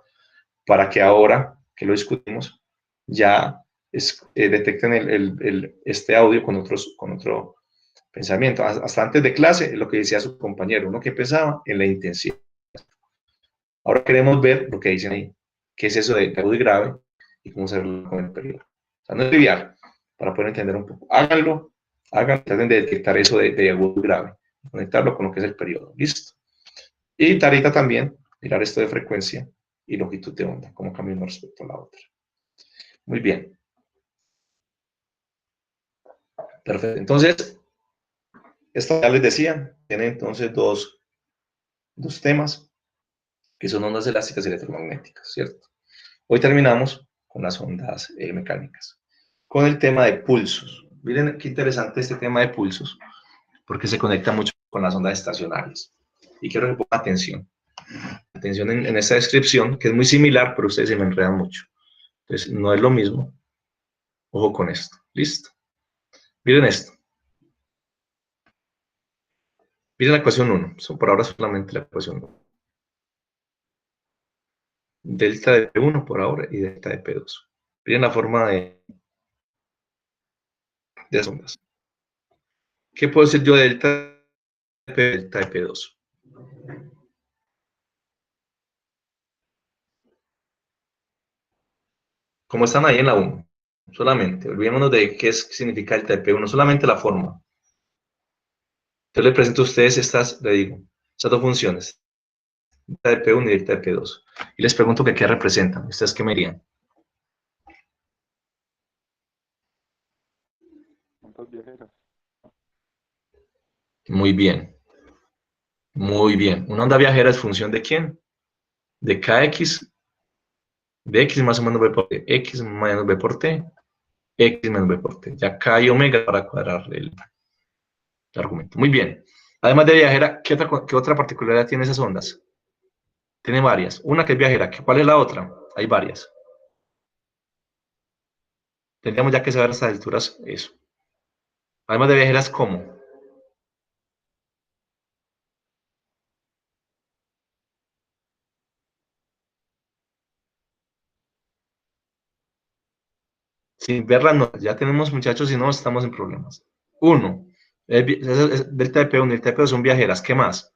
para que ahora que lo discutimos, ya detecten este audio con otro pensamiento. Hasta antes de clase, lo que decía su compañero, uno que pensaba en la intensidad. Ahora queremos ver lo que dicen ahí, qué es eso de agudo y grave y cómo hacerlo con el periodo. O sea, no es trivial, para poder entender un poco. Háganlo, traten de detectar eso de agudo y grave, conectarlo con lo que es el periodo. ¿Listo? Y tarita también, mirar esto de frecuencia y longitud de onda, cómo cambia uno respecto a la otra. Muy bien. Perfecto. Entonces, esto ya les decía, tiene entonces dos temas, que son ondas elásticas y electromagnéticas, ¿cierto? Hoy terminamos con las ondas mecánicas, con el tema de pulsos. Miren qué interesante este tema de pulsos, porque se conecta mucho con las ondas estacionarias. Y quiero que pongan atención en esta descripción, que es muy similar, pero ustedes se me enredan mucho. Entonces, no es lo mismo. Ojo con esto. ¿Listo? Miren esto. Miren la ecuación 1. Por ahora solamente la ecuación 1. Delta de P1 por ahora y delta de P2. Miren la forma de las ondas. ¿Qué puedo decir yo de delta de P, delta de P2? Como están ahí en la 1, solamente, olvidémonos de qué significa delta de P1, solamente la forma. Entonces les presento a ustedes estas, le digo, estas dos funciones, delta de P1 y delta de P2. Y les pregunto que qué representan. ¿Ustedes qué me dirían? Ondas viajeras. Muy bien. Muy bien. Una onda viajera es función de quién? De kx, de x más o menos b por t, x menos b por t, x menos b por t. Ya k y omega para cuadrar el argumento. Muy bien. Además de viajera, ¿qué otra particularidad tiene esas ondas? Tiene varias. Una que es viajera. ¿Cuál es la otra? Hay varias. Tendríamos ya que saber a estas alturas eso. Además de viajeras, ¿cómo? Sin verla, no. Ya tenemos, muchachos, y no estamos en problemas. Uno, delta de P1 y delta de P2 son viajeras. ¿Qué más,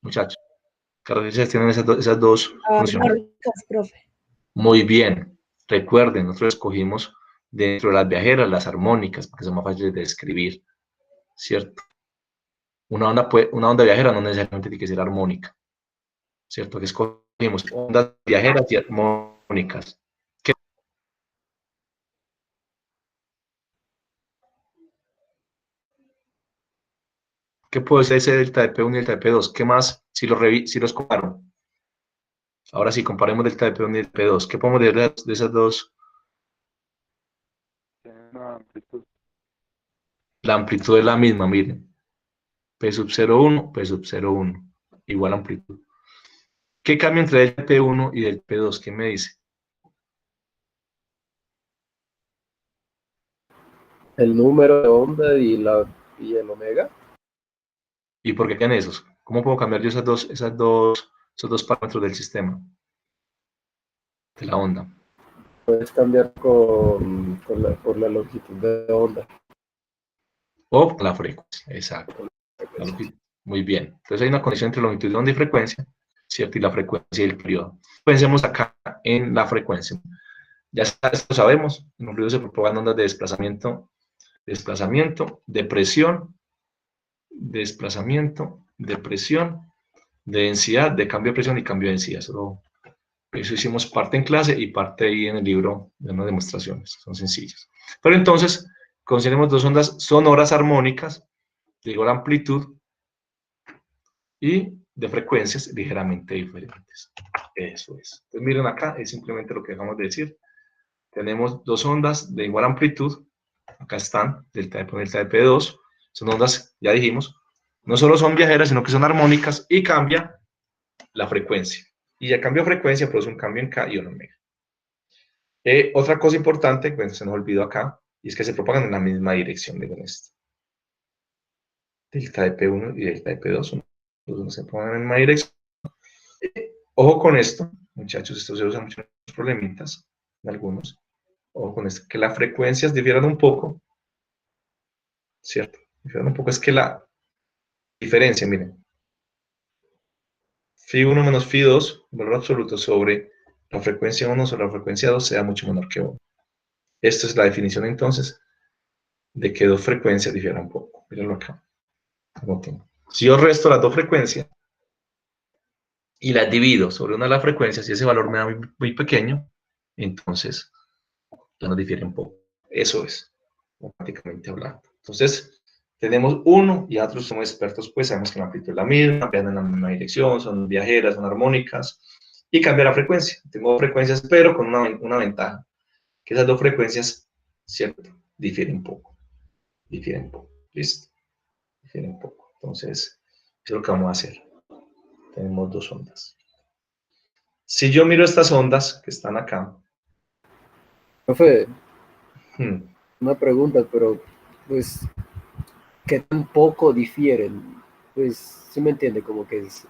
muchachos? Características tienen esas dos funciones. Armónicas, profe. Muy bien. Recuerden, nosotros escogimos dentro de las viajeras las armónicas, porque son más fáciles de describir, ¿cierto? Una onda viajera no necesariamente tiene que ser armónica, ¿cierto? Que escogimos ondas viajeras y armónicas. ¿Qué puede ser ese delta de P1 y delta de P2? ¿Qué más? Si los comparo. Ahora sí, comparemos delta de P1 y delta de P2. ¿Qué podemos decir de esas dos? Tiene una amplitud. La amplitud es la misma, miren. P sub 0,1, P sub 0,1. Igual amplitud. ¿Qué cambia entre delta de P1 y delta de P2? ¿Qué me dice? El número de onda y el omega. ¿Y por qué cambian esos? ¿Cómo puedo cambiar yo esos dos parámetros del sistema? De la onda. puedes cambiar por la longitud de onda. O la frecuencia, exacto. La longitud. Muy bien. Entonces hay una conexión entre longitud de onda y frecuencia, ¿cierto? Y la frecuencia y el periodo. Pensemos acá en la frecuencia. Ya esto sabemos, en un fluido se propagan ondas de desplazamiento, de presión, de densidad, de cambio de presión y cambio de densidad. Eso hicimos parte en clase y parte ahí en el libro de unas demostraciones, son sencillas. Pero entonces, consideremos dos ondas sonoras armónicas de igual amplitud y de frecuencias ligeramente diferentes. Eso es. Entonces miren acá, es simplemente lo que acabamos de decir. Tenemos dos ondas de igual amplitud, acá están, delta de P1 y delta de P2, son ondas, ya dijimos, no solo son viajeras, sino que son armónicas y cambia la frecuencia. Y el cambio de frecuencia produce un cambio en K y en omega. Otra cosa importante, bueno, se nos olvidó acá, y es que se propagan en la misma dirección, miren esto. Delta de P1 y delta de P2 son los dos se propagan en la misma dirección. Ojo con esto, muchachos, esto se usa mucho en los problemitas, en algunos. Ojo con esto, que las frecuencias difieran un poco, ¿cierto? Difieran un poco, es que la diferencia, miren, Φ1 menos Φ2, valor absoluto sobre la frecuencia 1 sobre la frecuencia 2 sea mucho menor que 1. Esta es la definición entonces de que dos frecuencias difieran un poco. Mírenlo acá. Si yo resto las dos frecuencias y las divido sobre una de las frecuencias y ese valor me da muy pequeño, entonces ya nos difiere un poco. Eso es, matemáticamente hablando. Entonces, tenemos uno y otros somos expertos, pues sabemos que la amplitud es la misma, viajan en la misma dirección, son viajeras, son armónicas, y cambia la frecuencia. Tengo frecuencias, pero con una ventaja, que esas dos frecuencias, ¿cierto? Difieren un poco. ¿Listo? Difieren un poco. Entonces, es lo que vamos a hacer. Tenemos dos ondas. Si yo miro estas ondas que están acá. Profe, una pregunta, pero pues, ¿qué tan poco difieren? Pues, sí me entiende, como que es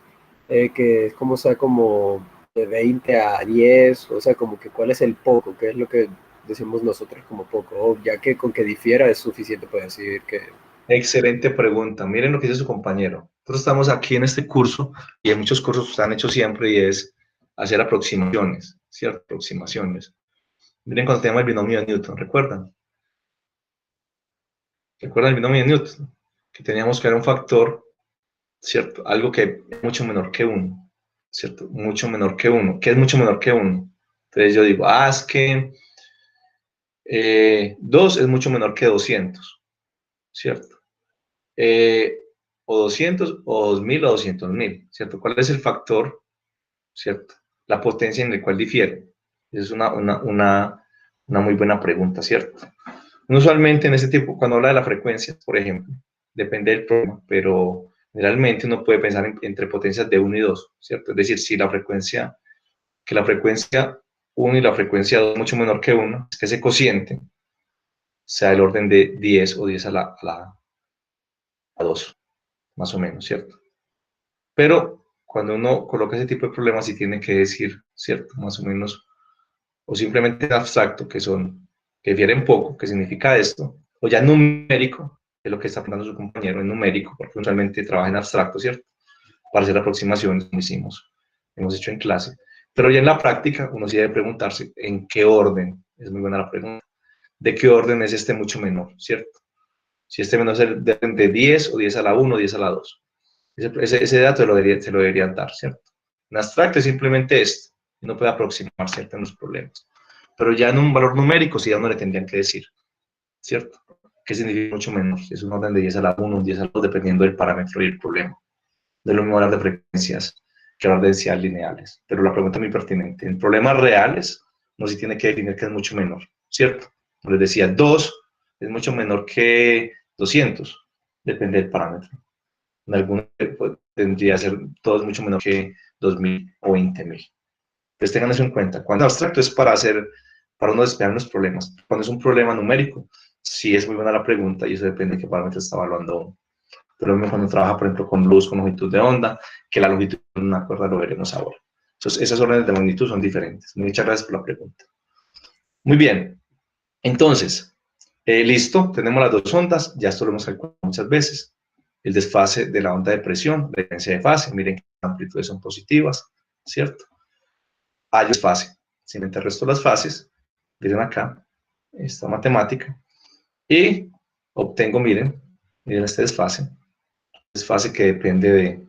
como, o sea, como de 20 a 10, o sea, como que cuál es el poco, qué es lo que decimos nosotros como poco, o ya que con que difiera es suficiente para decir que... Excelente pregunta. Miren lo que dice su compañero. Nosotros estamos aquí en este curso y en muchos cursos se han hecho siempre y es hacer aproximaciones, ¿cierto? Aproximaciones. Miren cuando tenemos el binomio de Newton, ¿recuerdan? ¿Recuerdan el binomio de Newton? Que teníamos que ver un factor, ¿cierto? Algo que es mucho menor que 1, ¿cierto? Mucho menor que 1. ¿Qué es mucho menor que 1? Entonces yo digo, es que 2 es mucho menor que 200, ¿cierto? O 200, o 2000, o 200.000, ¿cierto? ¿Cuál es el factor, ¿cierto? La potencia en el cual difiere. Esa es una muy buena pregunta, ¿cierto? Usualmente en este tipo, cuando habla de la frecuencia, por ejemplo, depende del problema, pero generalmente uno puede pensar entre potencias de 1 y 2, ¿cierto? Es decir, si la frecuencia 1 y la frecuencia 2 es mucho menor que 1, es que ese cociente sea del orden de 10 o 10 a 2, más o menos, ¿cierto? Pero cuando uno coloca ese tipo de problemas, sí tiene que decir, ¿cierto? Más o menos, o simplemente abstracto, que difieren poco, que significa esto, o ya numérico, que es lo que está hablando su compañero en numérico, porque usualmente trabaja en abstracto, ¿cierto? Para hacer aproximaciones, como hemos hecho en clase. Pero ya en la práctica, uno sí debe preguntarse en qué orden, es muy buena la pregunta, de qué orden es este mucho menor, ¿cierto? Si este menor es de 10 o 10 a la 1 o 10 a la 2. Ese dato se lo deberían dar, ¿cierto? En abstracto es simplemente esto, uno puede aproximar, ¿cierto? En los problemas. Pero ya en un valor numérico sí a uno le tendrían que decir, ¿cierto? ¿Qué significa mucho menor? Si es un orden de 10 a la 1 o 10 a la 2, dependiendo del parámetro y el problema. De lo mismo hablar de frecuencias que hablar de densidades lineales. Pero la pregunta es muy pertinente. En problemas reales, uno sí tiene que definir que es mucho menor, ¿cierto? Como les decía, 2 es mucho menor que 200, depende del parámetro. En algunos tendría que ser todo es mucho menor que 2000 o 20.000. Entonces tengan eso en cuenta. Cuando abstracto es para uno despejar los problemas. Cuando es un problema numérico, sí es muy buena la pregunta y eso depende de qué parámetro está evaluando uno. Pero cuando trabaja, por ejemplo, con luz, con longitud de onda, que la longitud de una cuerda lo veremos ahora. Entonces, esas órdenes de magnitud son diferentes. Muchas gracias por la pregunta. Muy bien. Entonces, listo, tenemos las dos ondas, ya esto lo hemos calculado muchas veces. El desfase de la onda de presión, la diferencia de fase, miren que las amplitudes son positivas, ¿cierto? Hay desfase. Simplemente el resto de las fases, miren acá, esta matemática, y obtengo, miren este desfase que depende de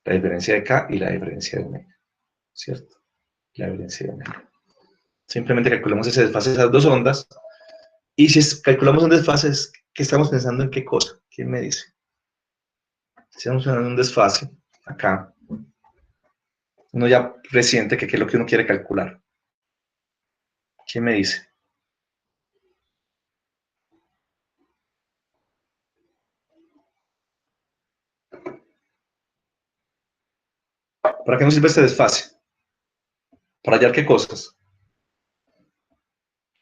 la diferencia de K y la diferencia de omega, ¿cierto? La diferencia de omega. Simplemente calculamos ese desfase de esas dos ondas, y si calculamos un desfase, ¿qué estamos pensando en qué cosa? ¿Quién me dice? Si estamos pensando en un desfase, acá, uno ya presiente que qué es lo que uno quiere calcular. ¿Quién me dice? ¿Para qué nos sirve este desfase? ¿Para hallar qué cosas?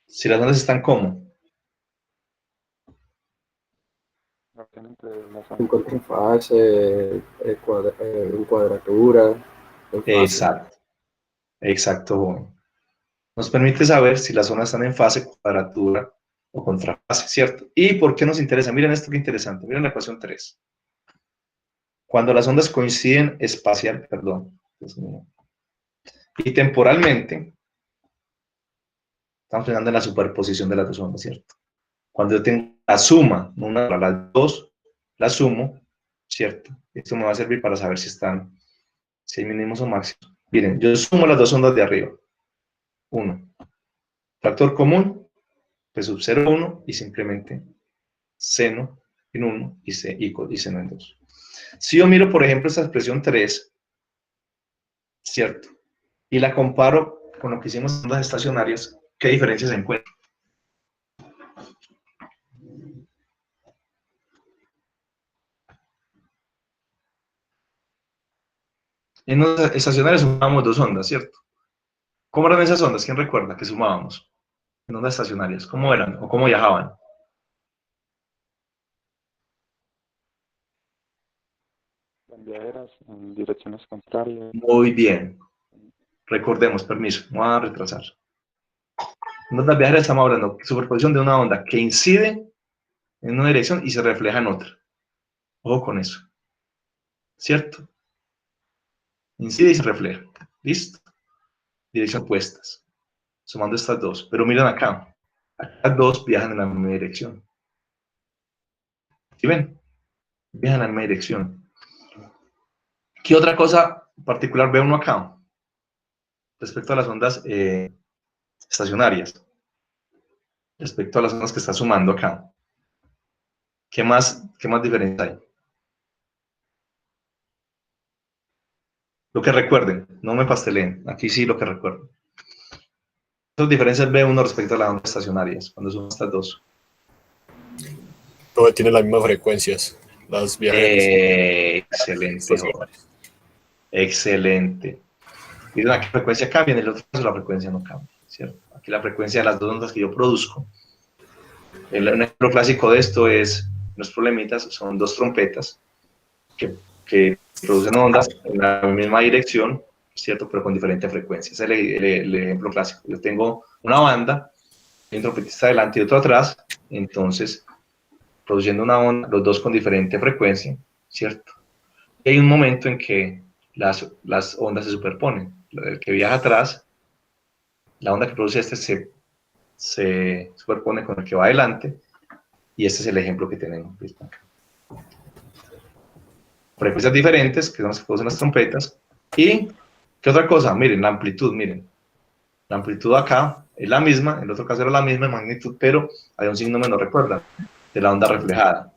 Si las ondas están ¿cómo? Obviamente las En ondas. contrafase, en cuadratura, en fase. Exacto. Exacto, joven. Nos permite saber si las ondas están en fase, cuadratura o contrafase, ¿cierto? ¿Y por qué nos interesa? Miren esto que interesante. Miren la ecuación 3. Cuando las ondas coinciden Dios mío, y temporalmente, estamos pensando en la superposición de las dos ondas, ¿cierto? Cuando yo tengo la suma, una para las dos, la sumo, ¿cierto? Esto me va a servir para saber si hay mínimos o máximos. Miren, yo sumo las dos ondas de arriba. 1. Factor común, P sub 0, 1, y simplemente seno en 1 y seno en 2. Si yo miro, por ejemplo, esta expresión 3, ¿cierto? Y la comparo con lo que hicimos en ondas estacionarias, ¿qué diferencias encuentro? En ondas estacionarias sumábamos dos ondas, ¿cierto? ¿Cómo eran esas ondas? ¿Quién recuerda que sumábamos? En ondas estacionarias, ¿cómo eran o cómo viajaban? Las viajeras en direcciones contrarias. Muy bien. Recordemos, permiso, vamos a retrasar. En ondas viajeras estamos hablando de superposición de una onda que incide en una dirección y se refleja en otra. Ojo con eso. ¿Cierto? Incide y se refleja. ¿Listo? Dirección opuestas. Sumando estas dos. Pero miren acá. Las dos viajan en la misma dirección. ¿Sí ven? Viajan en la misma dirección. ¿Qué otra cosa particular ve uno acá? Respecto a las ondas estacionarias. Respecto a las ondas que está sumando acá. ¿Qué más diferencia hay? Lo que recuerden, no me pasteleen. Aquí sí lo que recuerden. Esas diferencias ve uno respecto a las ondas estacionarias, cuando son estas dos. Todo tiene las mismas frecuencias, las viajeras. Excelente, joven. Excelente. Miren, aquí la frecuencia cambia, en el otro caso la frecuencia no cambia, ¿cierto? Aquí la frecuencia de las dos ondas que yo produzco. Un ejemplo clásico de esto es, los problemitas son dos trompetas que producen ondas en la misma dirección, ¿cierto? Pero con diferente frecuencia. Ese es el ejemplo clásico. Yo tengo una banda, hay un trompetista adelante y otro atrás, entonces, produciendo una onda, los dos con diferente frecuencia, ¿cierto? Y hay un momento en que las ondas se superponen. El que viaja atrás, la onda que produce se superpone con el que va adelante, y este es el ejemplo que tenemos. ¿Listo? Acá. Frecuencias diferentes, que son las que producen las trompetas. ¿Y qué otra cosa? Miren, la amplitud, miren. La amplitud acá es la misma, en el otro caso era la misma magnitud, pero hay un signo menos, recuerdan, de la onda reflejada,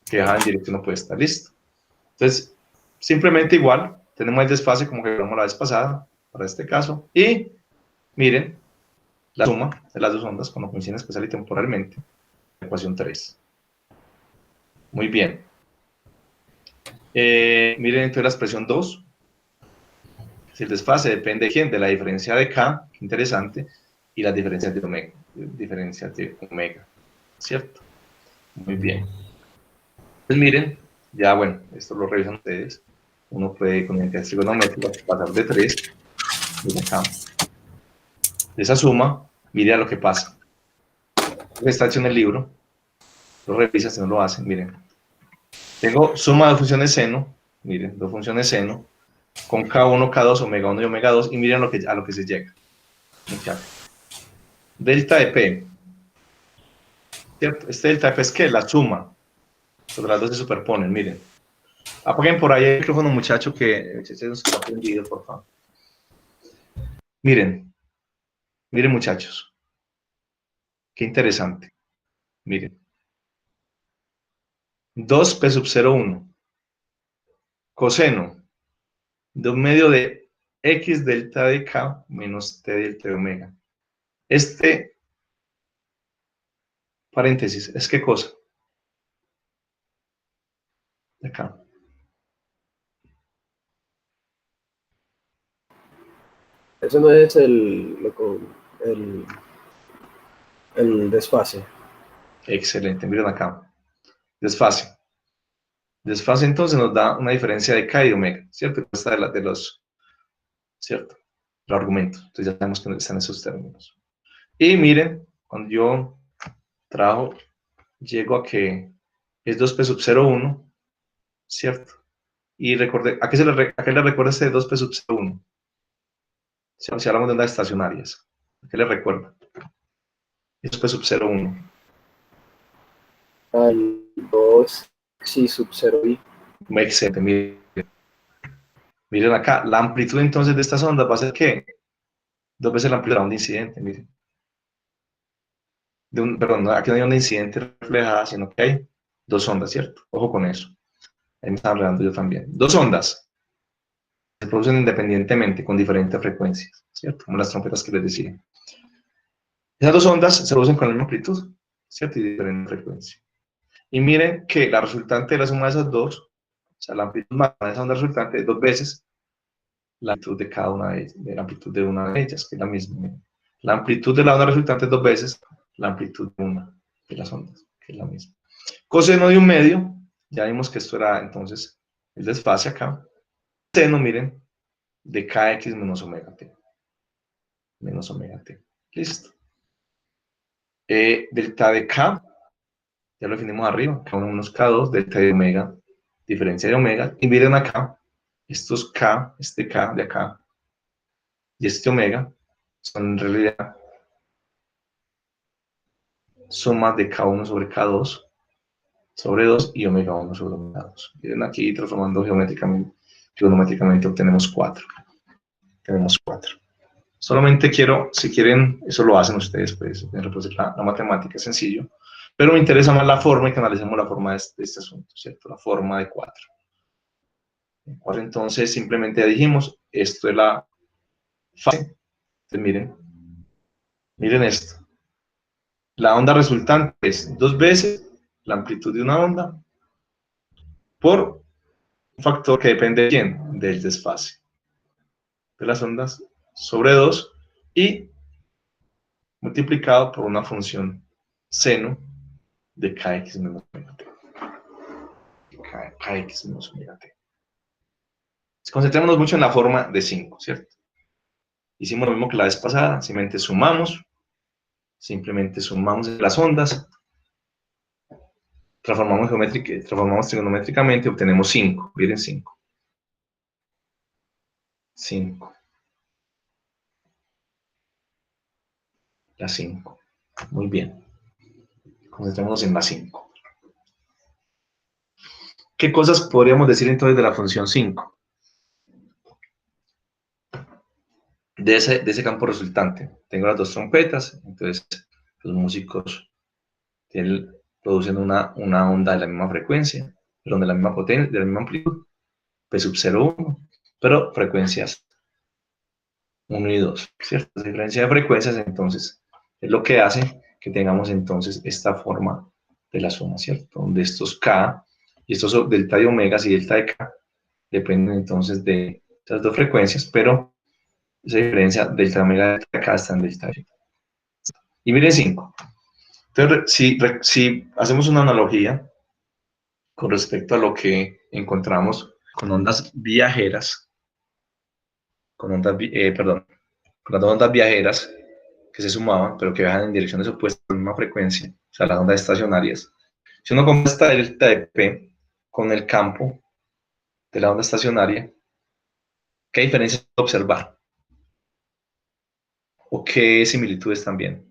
que viaja en dirección opuesta. ¿Listo? Entonces, simplemente igual, tenemos el desfase como que vimos la vez pasada, para este caso, y miren, la suma de las dos ondas cuando coinciden espacial y temporalmente, ecuación 3. Muy bien. Miren entonces la expresión 2. Si el desfase depende de quién, de la diferencia de K, interesante, y las diferencias de omega, ¿cierto? Muy bien. Pues miren, ya bueno, esto lo revisan ustedes. Uno puede con identidades trigonométricas pasar de 3, de acá. De esa suma, mire a lo que pasa. Está hecho en el libro, lo revisa si no lo hacen, miren. Tengo suma de funciones seno, miren, dos funciones seno, con K1, K2, omega 1 y omega 2, y miren a lo que se llega. Delta de P, ¿cierto? Este delta de P es que la suma sobre las dos se superponen, miren. Apaguen por ahí el micrófono, muchacho, que se nos está prendido, por favor. Miren, miren, muchachos, qué interesante. Miren, 2P sub 0,1, coseno de un medio de X delta de K menos T delta de omega. Este paréntesis, ¿es qué cosa? De acá. Eso no es el desfase. Excelente, miren acá. Desfase. Desfase entonces nos da una diferencia de K y de omega, ¿cierto? Esta de los, ¿cierto? Los argumentos. Entonces ya sabemos que están esos términos. Y miren, cuando yo trabajo, llego a que es 2P sub 0,1, ¿cierto? Y recordé, ¿a qué le recuerda este 2P sub 0,1? Si hablamos de ondas estacionarias, ¿a qué le recuerda? 2P sub 0,1. Al 2 sí sub 0i. Excelente, miren acá, la amplitud entonces de estas ondas va a ser ¿qué? 2 veces la amplitud de la onda incidente, miren. Perdón, aquí no hay onda incidente reflejada, sino que hay dos ondas, ¿cierto? Ojo con eso. Ahí me estaba hablando yo también. Dos ondas se producen independientemente con diferentes frecuencias, ¿cierto? Como las trompetas que les decía. Esas dos ondas se producen con la misma amplitud, ¿cierto? Y diferente frecuencia. Y miren que la resultante de la suma de esas dos, o sea, la amplitud máxima de esa onda resultante es 2 veces la amplitud de cada una de ellas, de la amplitud de una de ellas, que es la misma. Miren. La amplitud de la onda resultante es 2 veces la amplitud de una de las ondas, que es la misma. Coseno de un medio, ya vimos que esto era entonces el desfase acá. Seno, miren, de kx menos omega t. Menos omega t. Listo. Delta de k, ya lo definimos arriba, K1 menos K2, delta de omega, diferencia de omega. Y miren acá, estos K, este K de acá, y este omega, son en realidad sumas de K1 sobre K2 sobre 2 y omega 1 sobre omega 2. Miren aquí, transformando geométricamente obtenemos 4. Tenemos 4. Solamente quiero, si quieren, eso lo hacen ustedes, pues, la matemática es sencillo, pero me interesa más la forma y que analicemos la forma de este asunto, ¿cierto? La forma de 4. Entonces, simplemente ya dijimos, esto es la fase. Entonces, miren esto. La onda resultante es 2 veces la amplitud de una onda por un factor que depende de quién, del desfase de las ondas sobre 2 y multiplicado por una función seno de kx menos omega t. Kx menos omega t. Concentrémonos mucho en la forma de 5, ¿cierto? Hicimos lo mismo que la vez pasada, simplemente sumamos las ondas, transformamos trigonométricamente y obtenemos 5. Miren 5. 5. La 5. Muy bien. Concentrémonos en la 5. ¿Qué cosas podríamos decir entonces de la función 5? De ese campo resultante. Tengo las dos trompetas, entonces los músicos producen una onda de la misma frecuencia, pero de la misma potencia, de la misma amplitud, P sub 0,1, pero frecuencias 1 y 2, ¿cierto? La diferencia de frecuencias, entonces, es lo que hace que tengamos entonces esta forma de la suma, ¿cierto? Donde estos K y estos delta de omega y delta de K dependen entonces de estas dos frecuencias, pero esa diferencia delta de omega y delta de K está en delta de. Y miren 5. Entonces, si hacemos una analogía con respecto a lo que encontramos con ondas viajeras, con las ondas viajeras, que se sumaban, pero que viajan en direcciones opuestas a la misma frecuencia, o sea, las ondas estacionarias. Si uno compara esta delta de P con el campo de la onda estacionaria, ¿qué diferencias puede observar? ¿O qué similitudes también?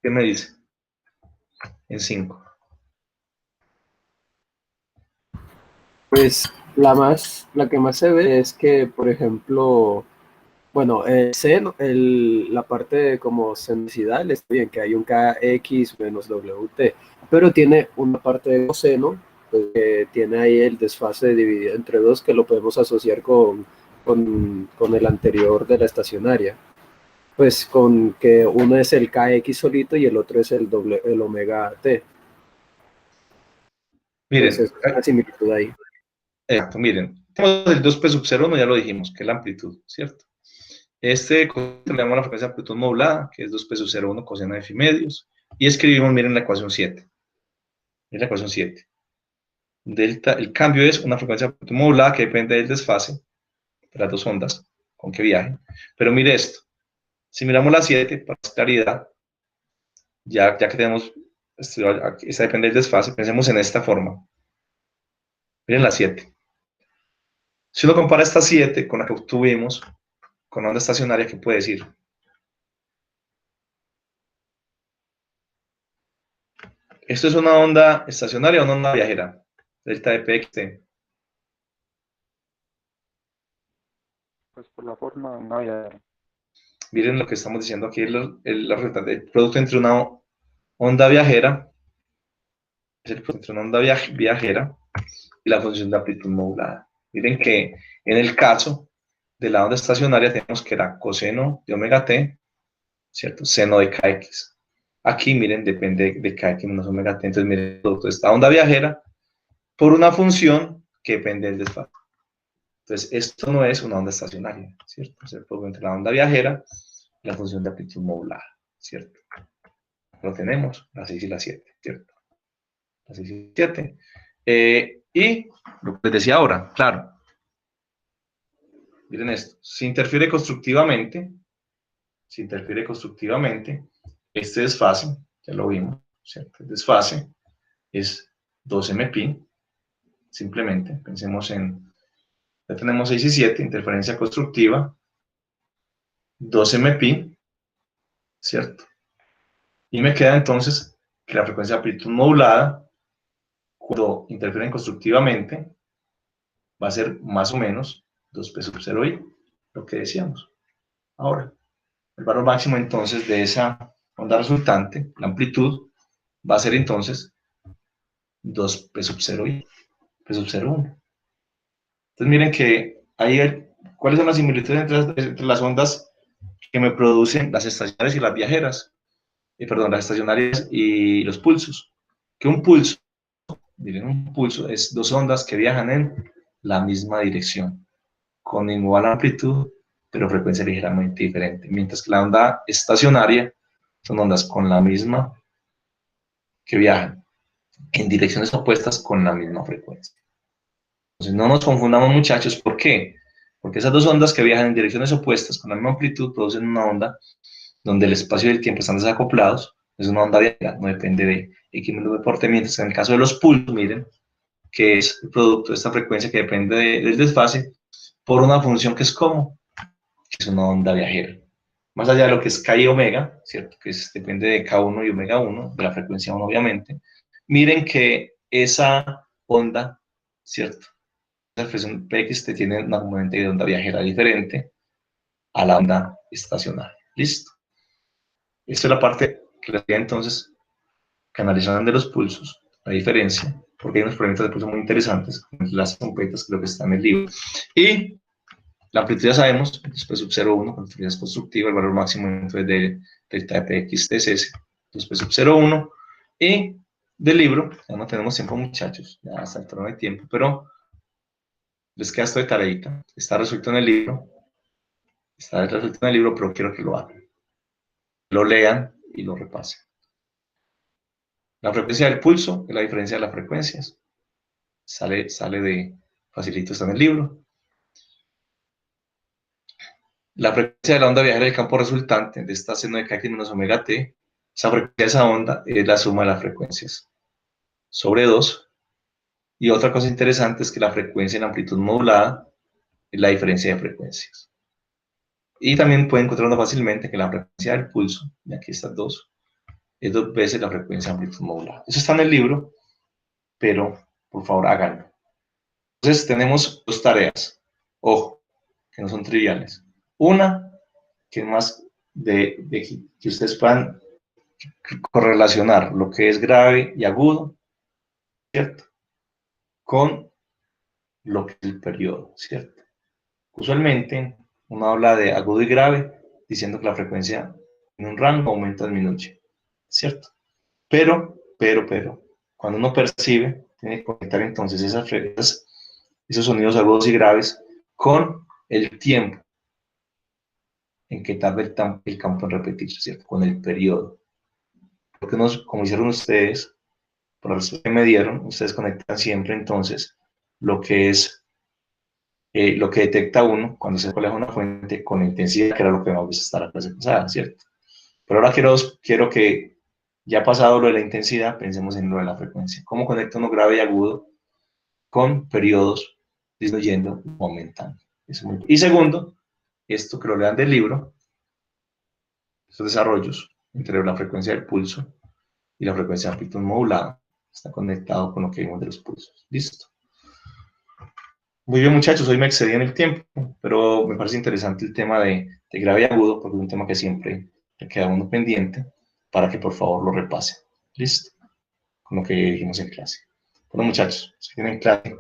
¿Qué me dice? En 5. Pues la que más se ve es que, por ejemplo, bueno, seno, la parte de como senoidal está bien, que hay un kx menos wt, pero tiene una parte de coseno, pues, que tiene ahí el desfase dividido entre dos, que lo podemos asociar con el anterior de la estacionaria. Pues con que uno es el kx solito y el otro es el omega t. Miren, Entonces, es una similitud ahí. exacto, miren, tenemos el 2p sub 0, ya lo dijimos, que es la amplitud, ¿cierto? Este le damos la frecuencia de amplitud modulada, que es 2p sub 0,1 coseno de phi medios, y escribimos, miren la ecuación 7. Es la ecuación 7. Delta, el cambio es una frecuencia de amplitud modulada que depende del desfase de las dos ondas con que viajen. Pero mire esto, si miramos la 7, para claridad, ya que tenemos, esta depende del desfase, pensemos en esta forma. Miren la 7. Si uno compara esta 7 con la que obtuvimos con la onda estacionaria, ¿qué puede decir? ¿Esto es una onda estacionaria o una onda viajera? Delta de PXT. Pues por la forma, no había. Miren lo que estamos diciendo aquí, el producto entre una onda viajera, es el producto entre una onda viajera y la función de amplitud modulada. Miren que en el caso de la onda estacionaria tenemos que era coseno de omega t, ¿cierto? Seno de kx. Aquí, miren, depende de kx menos omega t. Entonces, miren el producto de esta onda viajera por una función que depende del desfase. Entonces, esto no es una onda estacionaria, ¿cierto? Es el producto entre la onda viajera y la función de amplitud modulada, ¿cierto? Lo tenemos, la 6 y la 7, ¿cierto? La 6 y la 7. Y lo que les decía ahora, claro. Miren esto, si interfiere constructivamente, este desfase, ya lo vimos, ¿cierto? El desfase es 2mπ, simplemente, pensemos en, ya tenemos 6 y 7, interferencia constructiva, 2mπ, ¿cierto? Y me queda entonces que la frecuencia de amplitud modulada, cuando interfieren constructivamente, va a ser más o menos 2p sub 0i, lo que decíamos. Ahora, el valor máximo entonces de esa onda resultante, la amplitud, va a ser entonces 2p sub 0i, p sub 0,1. Entonces miren que ahí, ¿cuáles son las similitudes entre las ondas que me producen las estacionarias y las viajeras? Perdón, las estacionarias y los pulsos. Que un pulso, miren, un pulso es dos ondas que viajan en la misma dirección, con igual amplitud, pero frecuencia ligeramente diferente. Mientras que la onda estacionaria son ondas con la misma, que viajan en direcciones opuestas con la misma frecuencia. Entonces no nos confundamos, muchachos, ¿por qué? Porque esas dos ondas que viajan en direcciones opuestas con la misma amplitud producen una onda donde el espacio y el tiempo están desacoplados, es una onda viajera, no depende de X menos de porte, mientras que en el caso de los pulsos, miren, que es el producto de esta frecuencia que depende del desfase, por una función que es como, que es una onda viajera. Más allá de lo que es K y omega, ¿cierto? Que depende de K1 y omega 1, de la frecuencia 1, obviamente. Miren que esa onda, ¿cierto? La expresión PXT tiene una componente de onda viajera diferente a la onda estacionaria. ¿Listo? Esta es la parte que les queda entonces que analizarán de los pulsos, la diferencia, porque hay unos problemas de pulso muy interesantes, las completas, creo que está en el libro. Y la amplitud ya sabemos, después sub 0,1, cuando es constructiva, el valor máximo entonces de delta de px es ese, después sub 0,1, y del libro, ya no tenemos tiempo, muchachos, ya hasta el trono de tiempo, pero les queda esto de tareita, está resuelto en el libro, pero quiero que lo hagan, lo lean y lo repasen. La frecuencia del pulso es la diferencia de las frecuencias, sale de facilito, está en el libro. la frecuencia de la onda viajera del campo resultante de esta seno de kx menos omega t, esa frecuencia de esa onda es la suma de las frecuencias sobre 2. Y otra cosa interesante es que la frecuencia en amplitud modulada es la diferencia de frecuencias. Y también pueden encontrarlo fácilmente que la frecuencia del pulso, y aquí estas dos, es 2 veces la frecuencia de amplitud modulada. Eso está en el libro, pero por favor háganlo. Entonces tenemos 2 tareas, ojo, que no son triviales. Una, que es más de que ustedes puedan correlacionar lo que es grave y agudo, ¿cierto? Con lo que es el periodo, ¿cierto? Usualmente uno habla de agudo y grave diciendo que la frecuencia en un rango aumenta o disminuye, ¿cierto? Pero, cuando uno percibe, tiene que conectar entonces esos sonidos agudos y graves con el tiempo en que tarda el campo en repetirse, ¿cierto? Con el periodo. Porque como hicieron ustedes, por la respuesta que me dieron, ustedes conectan siempre entonces lo que es lo que detecta uno cuando se colega una fuente con intensidad, que era lo que hemos visto hasta la clase pasada, ¿cierto? Pero ahora quiero que, ya pasado lo de la intensidad, pensemos en lo de la frecuencia. ¿Cómo conecta uno grave y agudo con periodos disminuyendo o aumentando? Y segundo, esto que lo lean del libro, estos desarrollos entre la frecuencia del pulso y la frecuencia de amplitud modulada, está conectado con lo que vimos de los pulsos. ¿Listo? Muy bien, muchachos, hoy me excedí en el tiempo, pero me parece interesante el tema de grave y agudo, porque es un tema que siempre le queda a uno pendiente, para que por favor lo repase. ¿Listo? Con lo que dijimos en clase. Bueno, muchachos, si tienen clase,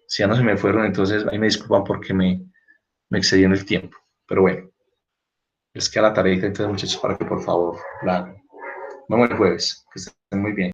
si ya no se me fueron, entonces ahí me disculpan porque me excedí en el tiempo. Pero bueno, les queda la tarea entonces, muchachos, para que por favor la hagan. Nos vemos el jueves, que estén muy bien.